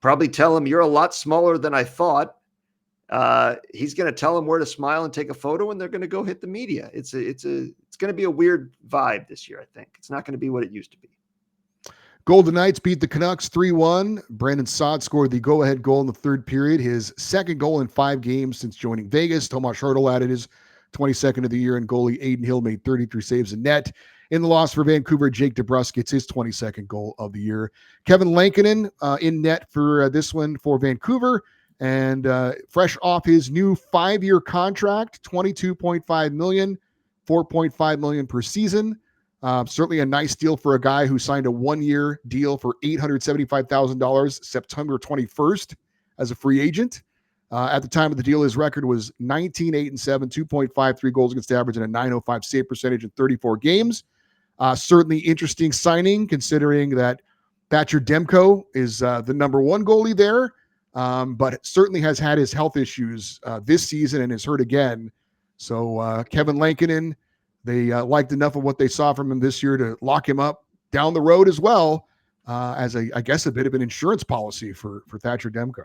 probably tell him, you're a lot smaller than I thought. He's going to tell him where to smile and take a photo, and they're going to go hit the media. It's going to be a weird vibe this year. I think it's not going to be what it used to be. Golden Knights beat the Canucks 3-1. Brandon Saad scored the go-ahead goal in the third period, his second goal in 5 games since joining Vegas. Tomas Hertl added his 22nd of the year, and goalie Aiden Hill made 33 saves in net. In the loss for Vancouver, Jake DeBrusk gets his 22nd goal of the year. Kevin Lankinen in net for this one for Vancouver, and fresh off his new 5-year contract, $22.5 million, $4.5 million per season. Certainly a nice deal for a guy who signed a 1-year deal for $875,000 September 21st as a free agent. At the time of the deal, his record was 19-8-7, 2.53 goals against average, and a .905 save percentage in 34 games. Certainly interesting signing, considering that Thatcher Demko is the number 1 goalie there, but certainly has had his health issues this season and is hurt again. So Kevin Lankinen, they liked enough of what they saw from him this year to lock him up down the road as well, as I guess a bit of an insurance policy for Thatcher Demko.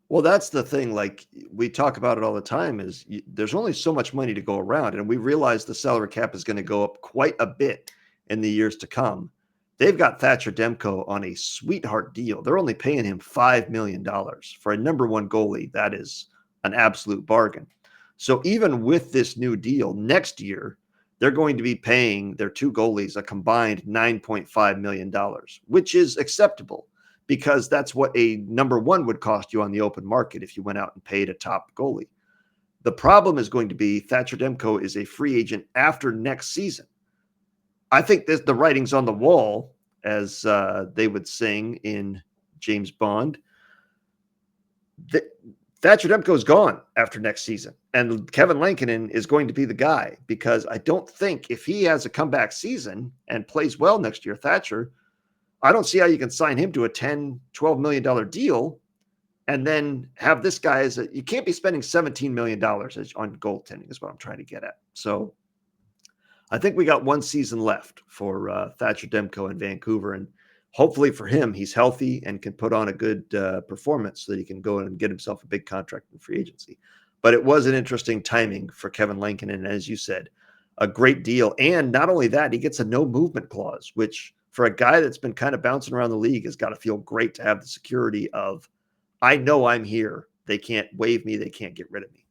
Well, that's the thing. Like, we talk about it all the time, is there's only so much money to go around. And we realize the salary cap is going to go up quite a bit in the years to come. They've got Thatcher Demko on a sweetheart deal. They're only paying him $5 million for a number 1 goalie. That is an absolute bargain. So even with this new deal next year, they're going to be paying their 2 goalies a combined $9.5 million, which is acceptable, because that's what a number 1 would cost you on the open market if you went out and paid a top goalie. The problem is going to be Thatcher Demko is a free agent after next season. I think the writing's on the wall, as they would sing in James Bond. Thatcher Demko's gone after next season, and Kevin Lankinen is going to be the guy, because I don't think if he has a comeback season and plays well next year, Thatcher, I don't see how you can sign him to a $10, $12 million deal and then have this guy as you can't be spending $17 million on goaltending is what I'm trying to get at. So I think we got one season left for Thatcher Demko in Vancouver, and hopefully for him, he's healthy and can put on a good performance so that he can go in and get himself a big contract in free agency. But it was an interesting timing for Kevin Lankinen, and as you said, a great deal. And not only that, he gets a no movement clause, which for a guy that's been kind of bouncing around the league has got to feel great to have the security of, I know I'm here. They can't waive me. They can't get rid of me.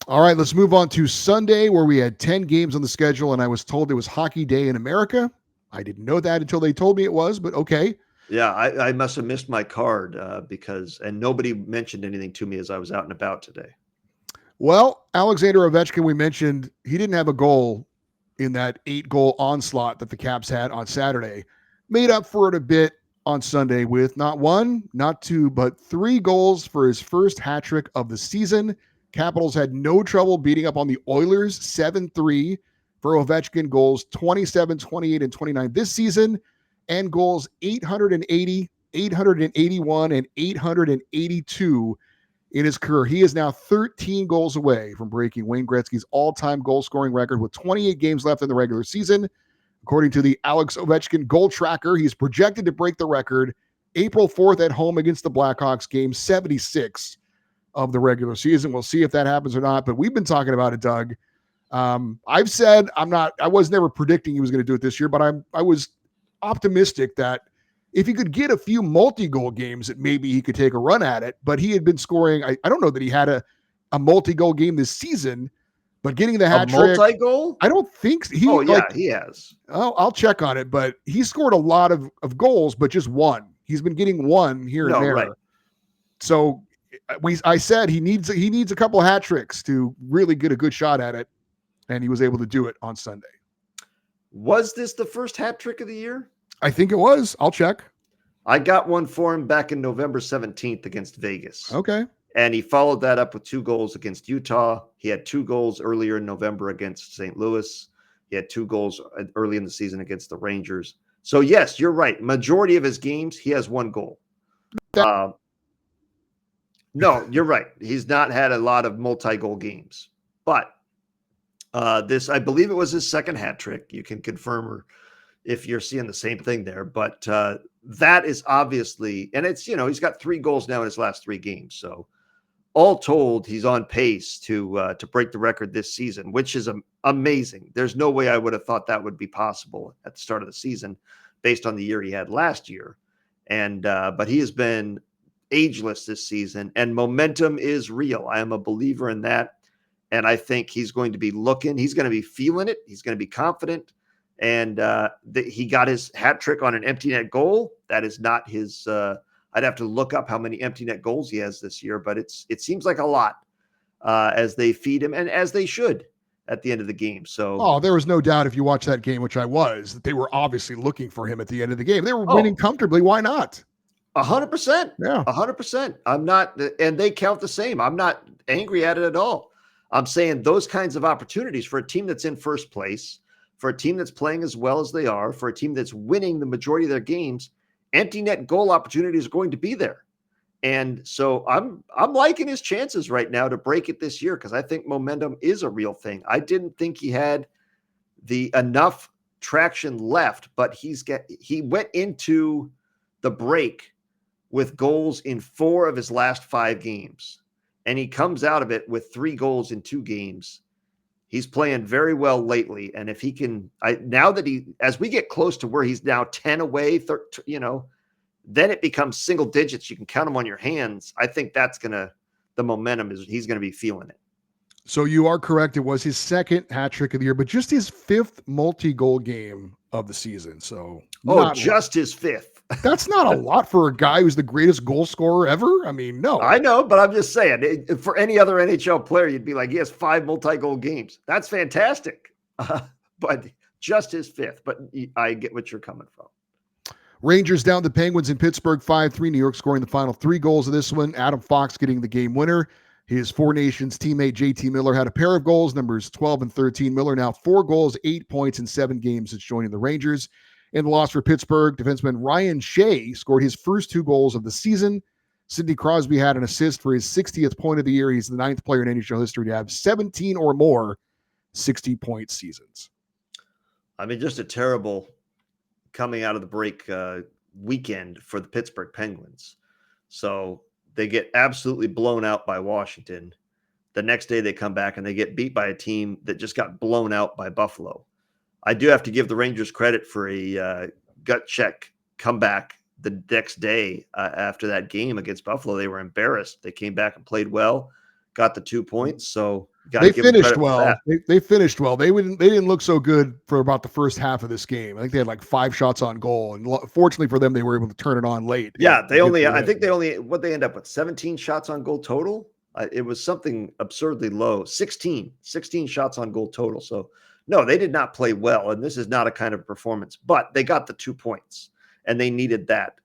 All right, let's move on to Sunday, where we had 10 games on the schedule, and I was told it was Hockey Day in America. I didn't know that until they told me it was, but okay. Yeah, I must have missed my card and nobody mentioned anything to me as I was out and about today. Well, Alexander Ovechkin, we mentioned he didn't have a goal in that 8-goal onslaught that the Caps had on Saturday. Made up for it a bit on Sunday with not one, not two, but 3 goals for his first hat trick of the season. Capitals had no trouble beating up on the Oilers 7-3 for Ovechkin, goals 27, 28, and 29 this season, and goals 880, 881, and 882 in his career. He is now 13 goals away from breaking Wayne Gretzky's all-time goal-scoring record with 28 games left in the regular season. According to the Alex Ovechkin goal tracker, he's projected to break the record April 4th at home against the Blackhawks, game 76 of the regular season. We'll see if that happens or not, but we've been talking about it, Doug. I've said I was never predicting he was going to do it this year, but I was optimistic that if he could get a few multi-goal games, that maybe he could take a run at it. But he had been scoring. I don't know that he had a multi-goal game this season, but getting the hat trick, multi-goal? I don't think he. Oh yeah, he has. I'll check on it, but he scored a lot of goals, but just one. He's been getting one here and there. Right. So I said he needs a couple of hat tricks to really get a good shot at it, and he was able to do it on Sunday. Was this the first hat trick of the year? I think it was. I'll check. I got one for him back in November 17th against Vegas. Okay. And he followed that up with 2 goals against Utah. He had 2 goals earlier in November against St. Louis. He had 2 goals early in the season against the Rangers. So, yes, you're right. Majority of his games, he has 1 goal. No, you're right. He's not had a lot of multi-goal games. But this, I believe it was his second hat trick. You can confirm or if you're seeing the same thing there. But that is obviously, and it's, he's got 3 goals now in his last 3 games. So all told, he's on pace to break the record this season, which is amazing. There's no way I would have thought that would be possible at the start of the season based on the year he had last year. And but he has been ageless this season, and momentum is real. I am a believer in that. And I think he's going to be looking, he's going to be feeling it. He's going to be confident. And he got his hat trick on an empty net goal. That is not his, I'd have to look up how many empty net goals he has this year, but it seems like a lot as they feed him, and as they should at the end of the game. So, there was no doubt if you watch that game, which I was, that they were obviously looking for him at the end of the game. They were winning comfortably. Why not? 100%. Yeah. 100%. I'm not, and they count the same. I'm not angry at it at all. I'm saying those kinds of opportunities for a team that's in first place, for a team that's playing as well as they are, for a team that's winning the majority of their games, empty net goal opportunities are going to be there. And so I'm liking his chances right now to break it this year, because I think momentum is a real thing. I didn't think he had the enough traction left, but he went into the break with goals in 4 of his last 5 games. And he comes out of it with 3 goals in 2 games. He's playing very well lately. And if he can, now that as we get close to where he's now 10 away, then it becomes single digits. You can count them on your hands. I think the momentum he's going to be feeling it. So you are correct. It was his second hat trick of the year, but just his 5th multi-goal game of the season. So just his 5th. That's not a lot for a guy who's the greatest goal scorer ever. I mean, no. I know, but I'm just saying, for any other NHL player, you'd be like, he has 5 multi-goal games. That's fantastic. But just his 5th. But I get what you're coming from. Rangers down the Penguins in Pittsburgh 5-3. New York scoring the final 3 goals of this one. Adam Fox getting the game winner. His Four Nations teammate JT Miller had a pair of goals, numbers 12 and 13. Miller now 4 goals, 8 points in 7 games since joining the Rangers. In the loss for Pittsburgh, defenseman Ryan Shea scored his first 2 goals of the season. Sidney Crosby had an assist for his 60th point of the year. He's the 9th player in NHL history to have 17 or more 60-point seasons. I mean, just a terrible coming out of the break weekend for the Pittsburgh Penguins. So they get absolutely blown out by Washington. The next day they come back and they get beat by a team that just got blown out by Buffalo. I do have to give the Rangers credit for a gut check comeback the next day after that game against Buffalo. They were embarrassed. They came back and played well, got the 2 points. So they finished well. They finished well. They didn't look so good for about the first half of this game. I think they had like 5 shots on goal, and fortunately for them, they were able to turn it on late. Yeah, I think what they end up with 17 shots on goal total. It was something absurdly low. 16 shots on goal total. So no, they did not play well, and this is not a kind of performance. But they got the 2 points, and they needed that.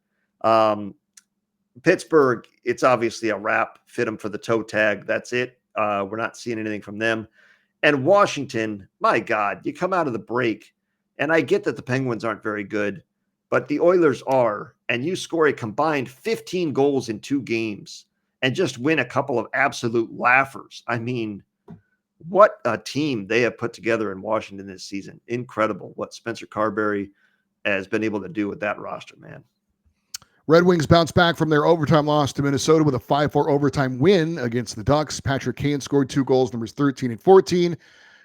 Pittsburgh, it's obviously a wrap. Fit them for the toe tag. That's it. We're not seeing anything from them. And Washington, my God, you come out of the break, and I get that the Penguins aren't very good, but the Oilers are, and you score a combined 15 goals in 2 games and just win a couple of absolute laughers. I mean, what a team they have put together in Washington this season. Incredible what Spencer Carberry has been able to do with that roster, man. Red Wings bounce back from their overtime loss to Minnesota with a 5-4 overtime win against the Ducks. Patrick Kane scored 2 goals, numbers 13 and 14.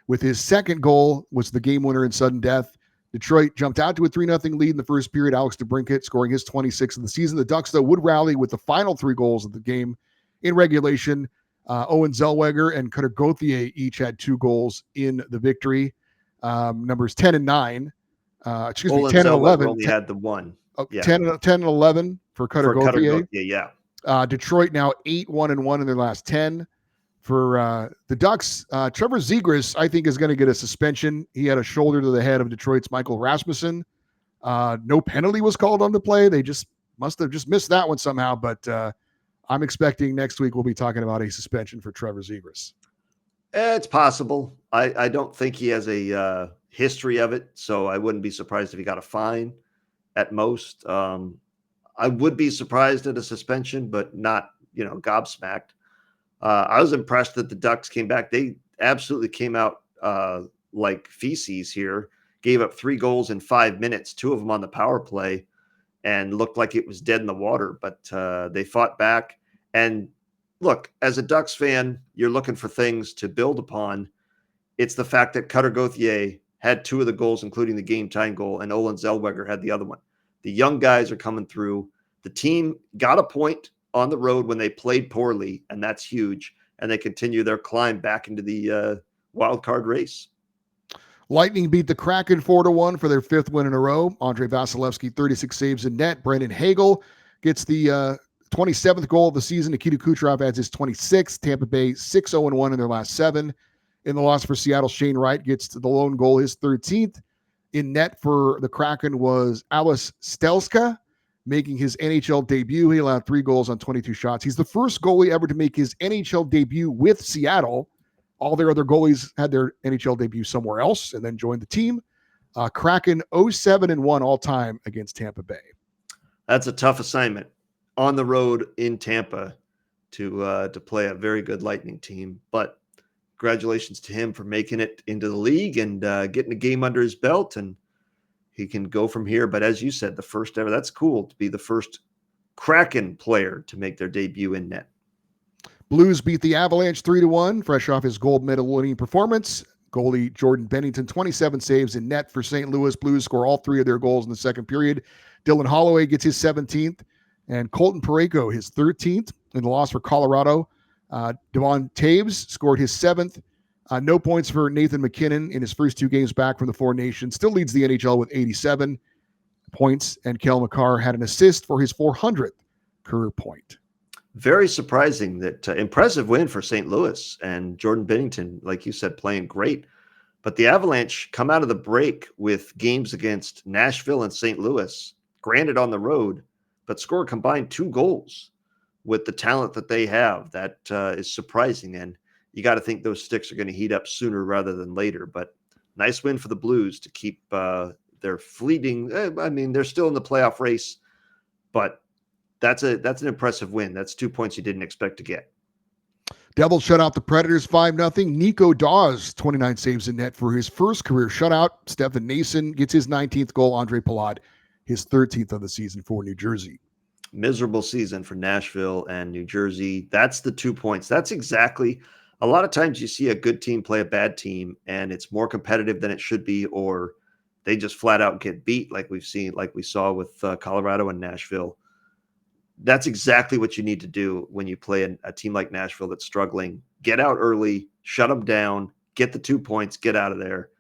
With his second goal was the game winner in sudden death. Detroit jumped out to a 3-0 lead in the first period. Alex DeBrincat scoring his 26th of the season. The Ducks, though, would rally with the final 3 goals of the game in regulation. Owen Zellweger and Cutter Gauthier each had 2 goals in the victory. Numbers 10 and 9. 10 and 11. Only had the 1. Yeah. 10 and 11 for Cutter Gauthier. Yeah. Detroit now 8-1-1 in their last 10. For the Ducks, Trevor Zegras, I think, is going to get a suspension. He had a shoulder to the head of Detroit's Michael Rasmussen. No penalty was called on the play. They just must have just missed that one somehow. But I'm expecting next week we'll be talking about a suspension for Trevor Zegras. It's possible. I don't think he has a history of it, so I wouldn't be surprised if he got a fine at most. I would be surprised at a suspension, but not, gobsmacked. I was impressed that the Ducks came back. They absolutely came out like feces here, gave up 3 goals in 5 minutes, 2 of them on the power play, and looked like it was dead in the water. But they fought back. And look, as a Ducks fan, you're looking for things to build upon. It's the fact that Cutter Gauthier had 2 of the goals, including the game-tying goal, and Olin Zellweger had the other one. The young guys are coming through. The team got a point on the road when they played poorly, and that's huge. And they continue their climb back into the wild card race. Lightning beat the Kraken 4-1 for their 5th win in a row. Andrei Vasilevsky, 36 saves in net. Brendan Hagel gets the 27th goal of the season. Nikita Kucherov adds his 26th. Tampa Bay 6-0-1 in their last 7. In the loss for Seattle, Shane Wright gets the lone goal, his 13th. In net for the Kraken was Ales Stelska, making his NHL debut. He allowed 3 goals on 22 shots. He's the first goalie ever to make his NHL debut with Seattle. All their other goalies had their NHL debut somewhere else and then joined the team. Kraken 0-7-1 all time against Tampa Bay. That's a tough assignment on the road in Tampa to play a very good Lightning team. But congratulations to him for making it into the league and getting a game under his belt, and he can go from here. But as you said, the first ever, that's cool to be the first Kraken player to make their debut in net. Blues beat the Avalanche 3-1, fresh off his gold medal winning performance. Goalie Jordan Bennington, 27 saves in net for St. Louis. Blues score all 3 of their goals in the second period. Dylan Holloway gets his 17th, and Colton Parayko his 13th. In the loss for Colorado, Devon Taves scored his 7th. No points for Nathan McKinnon in his first 2 games back from the Four Nations. Still leads the NHL with 87 points, and Kel McCarr had an assist for his 400th career point. Very surprising that impressive win for St. Louis, and Jordan Bennington, like you said, playing great. But the Avalanche come out of the break with games against Nashville and St. Louis. granted on the road, but score combined 2 goals with the talent that they have. That is surprising. And you got to think those sticks are going to heat up sooner rather than later. But nice win for the Blues to keep their fleeting. I mean, they're still in the playoff race, but that's an impressive win. That's 2 points you didn't expect to get. Devils shut out the Predators 5-0. Nico Dawes, 29 saves in net for his first career shutout. Stefan Nason gets his 19th goal. Andre Palat, his 13th of the season for New Jersey. Miserable season for Nashville and New Jersey. That's the 2 points. That's exactly, a lot of times you see a good team play a bad team and it's more competitive than it should be, or they just flat out get beat like we saw with Colorado and Nashville. That's exactly what you need to do when you play a team like Nashville that's struggling. Get out early, shut them down, get the 2 points, get out of there.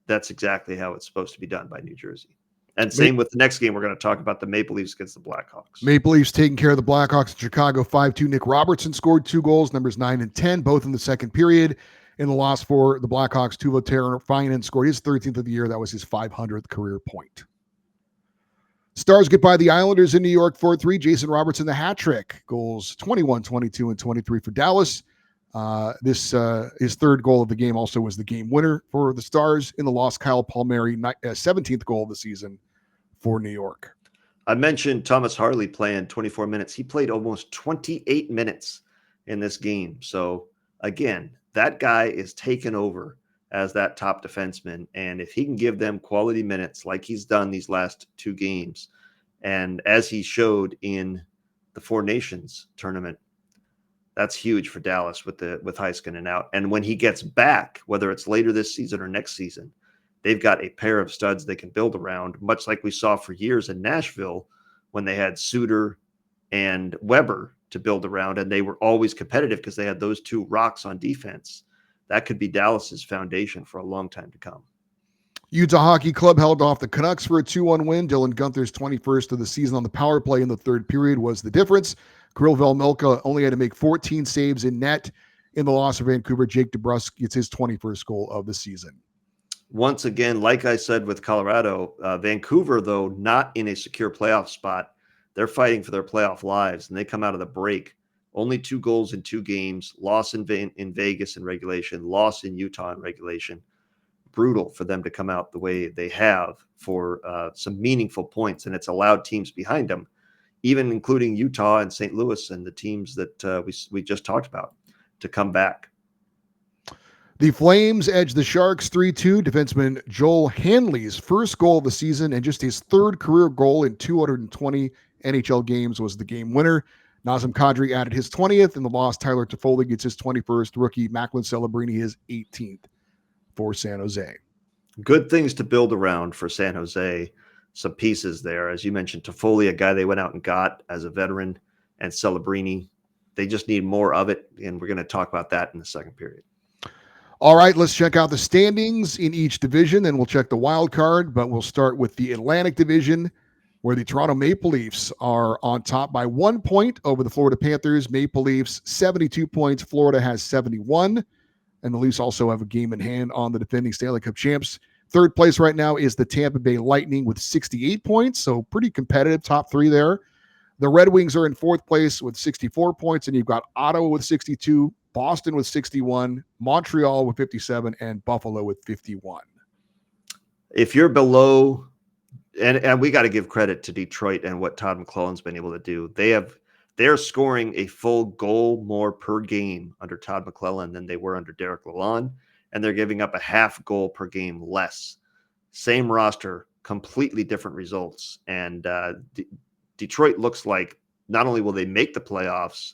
That's exactly how it's supposed to be done by New Jersey. And same with the next game, we're going to talk about the Maple Leafs against the Blackhawks. Maple Leafs taking care of the Blackhawks in Chicago 5-2. Nick Robertson scored 2 goals, numbers 9 and 10, both in the second period. In the loss for the Blackhawks, Tuvo Teravainen scored his 13th of the year. That was his 500th career point. Stars get by the Islanders in New York 4-3. Jason Robertson, the hat trick. Goals 21, 22, and 23 for Dallas. His third goal of the game also was the game winner for the Stars. In the loss, Kyle Palmieri, 17th goal of the season for New York. I mentioned Thomas Harley playing 24 minutes. He played almost 28 minutes in this game. So, again, that guy is taken over as that top defenseman. And if he can give them quality minutes like he's done these last 2 games, and as he showed in the Four Nations tournament, that's huge for Dallas with Heiskanen out. And when he gets back, whether it's later this season or next season, they've got a pair of studs they can build around, much like we saw for years in Nashville when they had Suter and Weber to build around, and they were always competitive because they had those 2 rocks on defense. That could be Dallas's foundation for a long time to come. Utah Hockey Club held off the Canucks for a 2-1 win. Dylan Guenther's 21st of the season on the power play in the third period was the difference. Kirill Velmelka only had to make 14 saves in net. In the loss of Vancouver, Jake DeBrusk gets his 21st goal of the season. Once again, like I said with Colorado, Vancouver, though not in a secure playoff spot, they're fighting for their playoff lives, and they come out of the break. Only 2 goals in 2 games, loss in Vegas in regulation, loss in Utah in regulation. Brutal for them to come out the way they have for some meaningful points, and it's allowed teams behind them, even including Utah and St. Louis and the teams that we just talked about, to come back. The Flames edge the Sharks 3-2. Defenseman Joel Hanley's first goal of the season and just his third career goal in 220 NHL games was the game winner. Nazem Kadri added his 20th. In the loss, Tyler Toffoli gets his 21st. Rookie Macklin Celebrini his 18th for San Jose. Good things to build around for San Jose. Some pieces there. As you mentioned, Toffoli, a guy they went out and got as a veteran, and Celebrini. They just need more of it, and we're going to talk about that in the second period. All right, let's check out the standings in each division, and we'll check the wild card, but we'll start with the Atlantic Division, where the Toronto Maple Leafs are on top by 1 point over the Florida Panthers. Maple Leafs 72 points. Florida has 71. And the Leafs also have a game in hand on the defending Stanley Cup champs. Third place right now is the Tampa Bay Lightning with 68 points. So pretty competitive, top 3 there. The Red Wings are in 4th place with 64 points. And you've got Ottawa with 62, Boston with 61, Montreal with 57, and Buffalo with 51. If you're below, and we got to give credit to Detroit and what Todd McClellan's been able to do. They're scoring a full goal more per game under Todd McClellan than they were under Derek Lalonde, and they're giving up a half goal per game less. Same roster, completely different results. And Detroit looks like not only will they make the playoffs,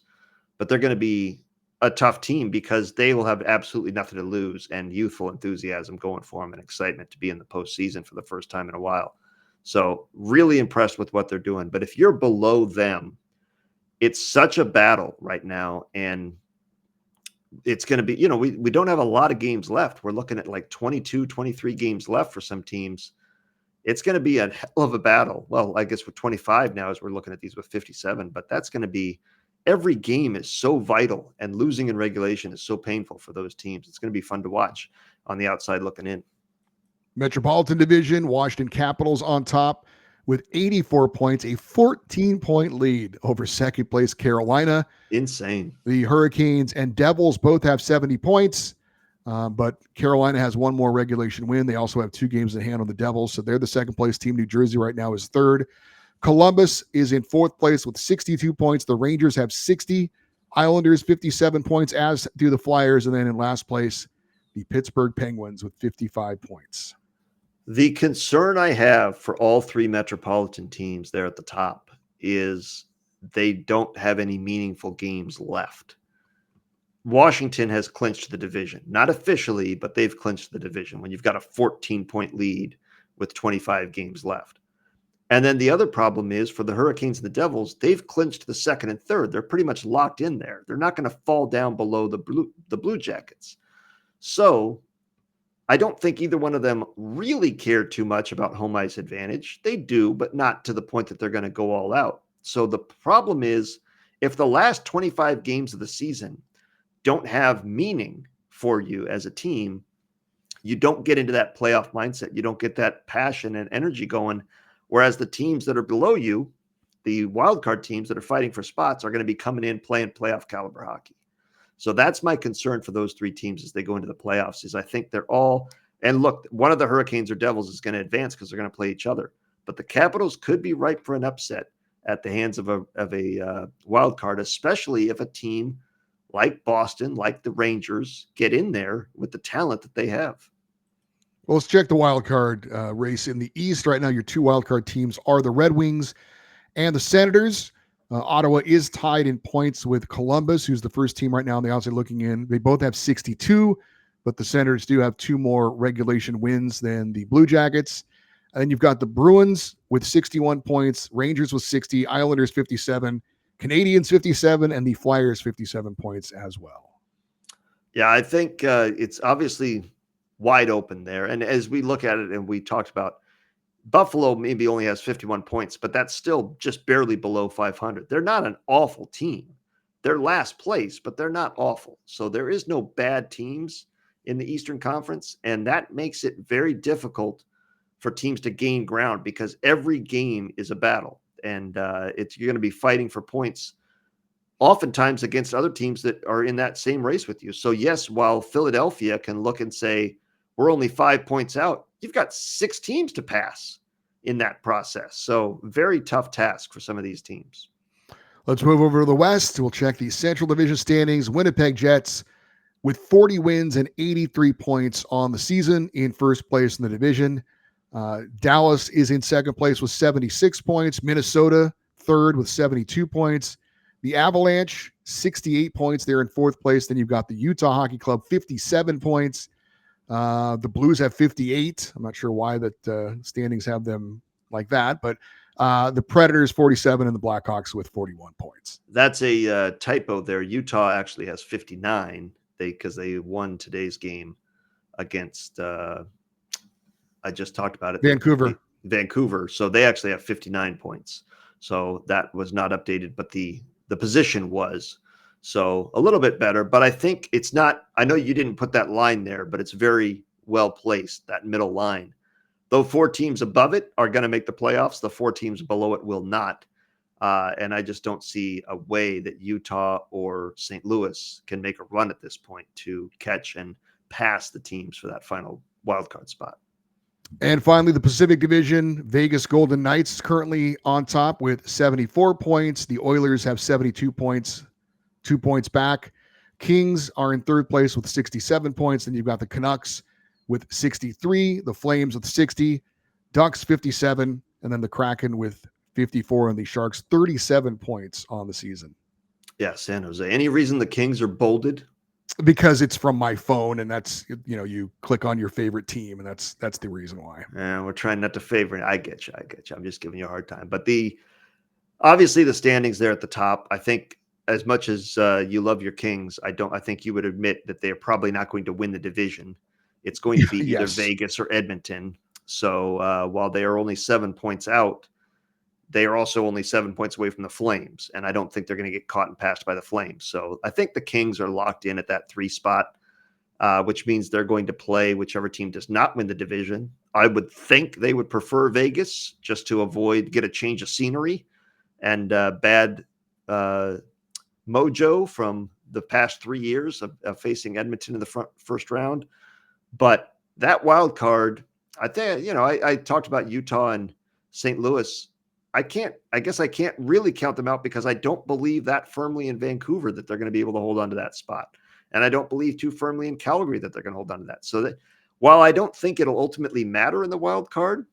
but they're going to be a tough team because they will have absolutely nothing to lose and youthful enthusiasm going for them and excitement to be in the postseason for the first time in a while. So really impressed with what they're doing. But if you're below them, it's such a battle right now, and it's going to be, we don't have a lot of games left. We're looking at like 22, 23 games left for some teams. It's going to be a hell of a battle. Well, I guess with 25 now as we're looking at these with 57, but that's going to be, every game is so vital, and losing in regulation is so painful for those teams. It's going to be fun to watch on the outside looking in. Metropolitan Division, Washington Capitals on top with 84 points, a 14-point lead over second place Carolina. Insane. The Hurricanes and Devils both have 70 points, but Carolina has one more regulation win. They also have 2 games in hand on the Devils, so they're the second place team. New Jersey right now is third. Columbus is in fourth place with 62 points. The Rangers have 60. Islanders 57 points, as do the Flyers. And then in last place, the Pittsburgh Penguins with 55 points. The concern I have for all 3 metropolitan teams there at the top is they don't have any meaningful games left. Washington has clinched the division, not officially, but they've clinched the division when you've got a 14-point lead with 25 games left. And then the other problem is for the Hurricanes and the Devils, they've clinched the second and third. They're pretty much locked in there. They're not going to fall down below the Blue Jackets. So I don't think either one of them really cared too much about home ice advantage. They do, but not to the point that they're going to go all out. So the problem is if the last 25 games of the season don't have meaning for you as a team, you don't get into that playoff mindset. You don't get that passion and energy going. Whereas the teams that are below you, the wildcard teams that are fighting for spots, are going to be coming in playing playoff caliber hockey. So that's my concern for those 3 teams as they go into the playoffs is I think they're all – and look, one of the Hurricanes or Devils is going to advance because they're going to play each other. But the Capitals could be ripe for an upset at the hands of a wild card, especially if a team like Boston, like the Rangers, get in there with the talent that they have. Well, let's check the wild card race in the East. Right now, your 2 wild card teams are the Red Wings and the Senators. Ottawa is tied in points with Columbus, who's the first team right now on the outside looking in. They both have 62, but the Senators do have 2 more regulation wins than the Blue Jackets. And then you've got the Bruins with 61 points, Rangers with 60, Islanders 57, Canadians 57, and the Flyers 57 points as well. Yeah, I think it's obviously wide open there. And as we look at it and we talked about, Buffalo maybe only has 51 points, but that's still just barely below 500. They're not an awful team. They're last place, but they're not awful. So there is no bad teams in the Eastern Conference, and that makes it very difficult for teams to gain ground because every game is a battle, and you're going to be fighting for points oftentimes against other teams that are in that same race with you. So yes, while Philadelphia can look and say, we're only 5 points out, you've got 6 teams to pass in that process. So very tough task for some of these teams. Let's move over to the West. We'll check the Central Division standings. Winnipeg Jets with 40 wins and 83 points on the season in first place in the division. Dallas is in second place with 76 points. Minnesota third with 72 points. The Avalanche, 68 points. They're in fourth place. Then you've got the Utah Hockey Club, 57 points. The Blues have 58. I'm not sure why that standings have them like that, but the Predators 47 and the Blackhawks with 41 points. That's a typo there. Utah actually has 59 because they won today's game against I just talked about it. Vancouver. So they actually have 59 points. So that was not updated, but the position was. So a little bit better, but I think it's not, I know you didn't put that line there, but it's very well placed, that middle line. Though 4 teams above it are going to make the playoffs, the 4 teams below it will not. And I just don't see a way that Utah or St. Louis can make a run at this point to catch and pass the teams for that final wildcard spot. And finally, the Pacific Division, Vegas Golden Knights currently on top with 74 points. The Oilers have 72 points, 2 points back. Kings are in third place with 67 points. Then you've got the Canucks with 63, the Flames with 60, Ducks 57, and then the Kraken with 54, and the Sharks 37 points on the season. Yeah, San Jose. Any reason the Kings are bolded? Because it's from my phone, and that's, you click on your favorite team, and that's the reason why. Yeah, we're trying not to favor it. I get you. I'm just giving you a hard time. But obviously the standings there at the top, I think as much as you love your Kings, I think you would admit that they're probably not going to win the division. It's going to be either Vegas or Edmonton. So while they are only 7 points out, they are also only 7 points away from the Flames. And I don't think they're going to get caught and passed by the Flames. So I think the Kings are locked in at that 3 spot. which means they're going to play whichever team does not win the division. I would think they would prefer Vegas just to get a change of scenery and bad mojo from the past 3 years of facing Edmonton in the first round. But that wild card, I think, I talked about Utah and St. Louis. I guess I can't really count them out because I don't believe that firmly in Vancouver that they're going to be able to hold on to that spot. And I don't believe too firmly in Calgary that they're going to hold on to that. So that while I don't think it'll ultimately matter in the wild card,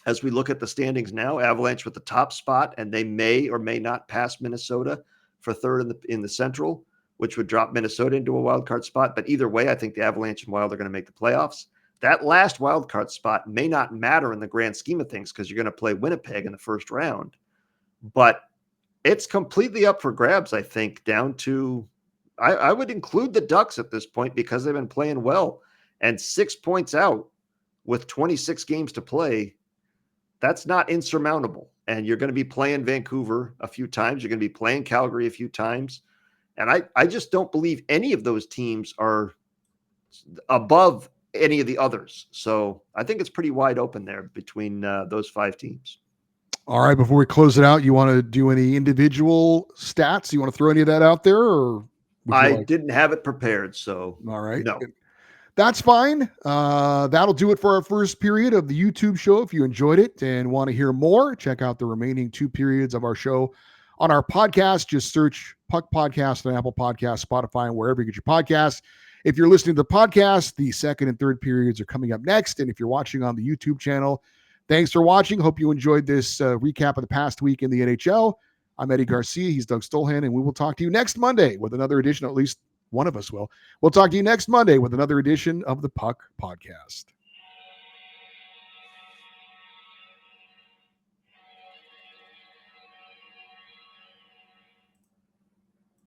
as we look at the standings now, Avalanche with the top spot, and they may or may not pass Minnesota for third in the Central, which would drop Minnesota into a wild card spot. But either way, I think the Avalanche and Wild are going to make the playoffs. That last wild card spot may not matter in the grand scheme of things because you're going to play Winnipeg in the first round. But it's completely up for grabs, I think, down to I would include the Ducks at this point because they've been playing well. And 6 points out with 26 games to play, that's not insurmountable. And you're going to be playing Vancouver a few times. You're going to be playing Calgary a few times. And I just don't believe any of those teams are above any of the others. So I think it's pretty wide open there between those 5 teams. All right. Before we close it out, you want to do any individual stats? You want to throw any of that out there? Or I didn't have it prepared. So all right. No. That's fine. That'll do it for our first period of the YouTube show. If you enjoyed it and want to hear more, check out the remaining 2 periods of our show on our podcast. Just search Puck Podcast on Apple Podcasts, Spotify, and wherever you get your podcasts. If you're listening to the podcast, the second and third periods are coming up next. And if you're watching on the YouTube channel, thanks for watching. Hope you enjoyed this recap of the past week in the NHL. I'm Eddie Garcia. He's Doug Stolhand, and we will talk to you next Monday with another edition, at least one of us will. We'll talk to you next Monday with another edition of the Puck Podcast.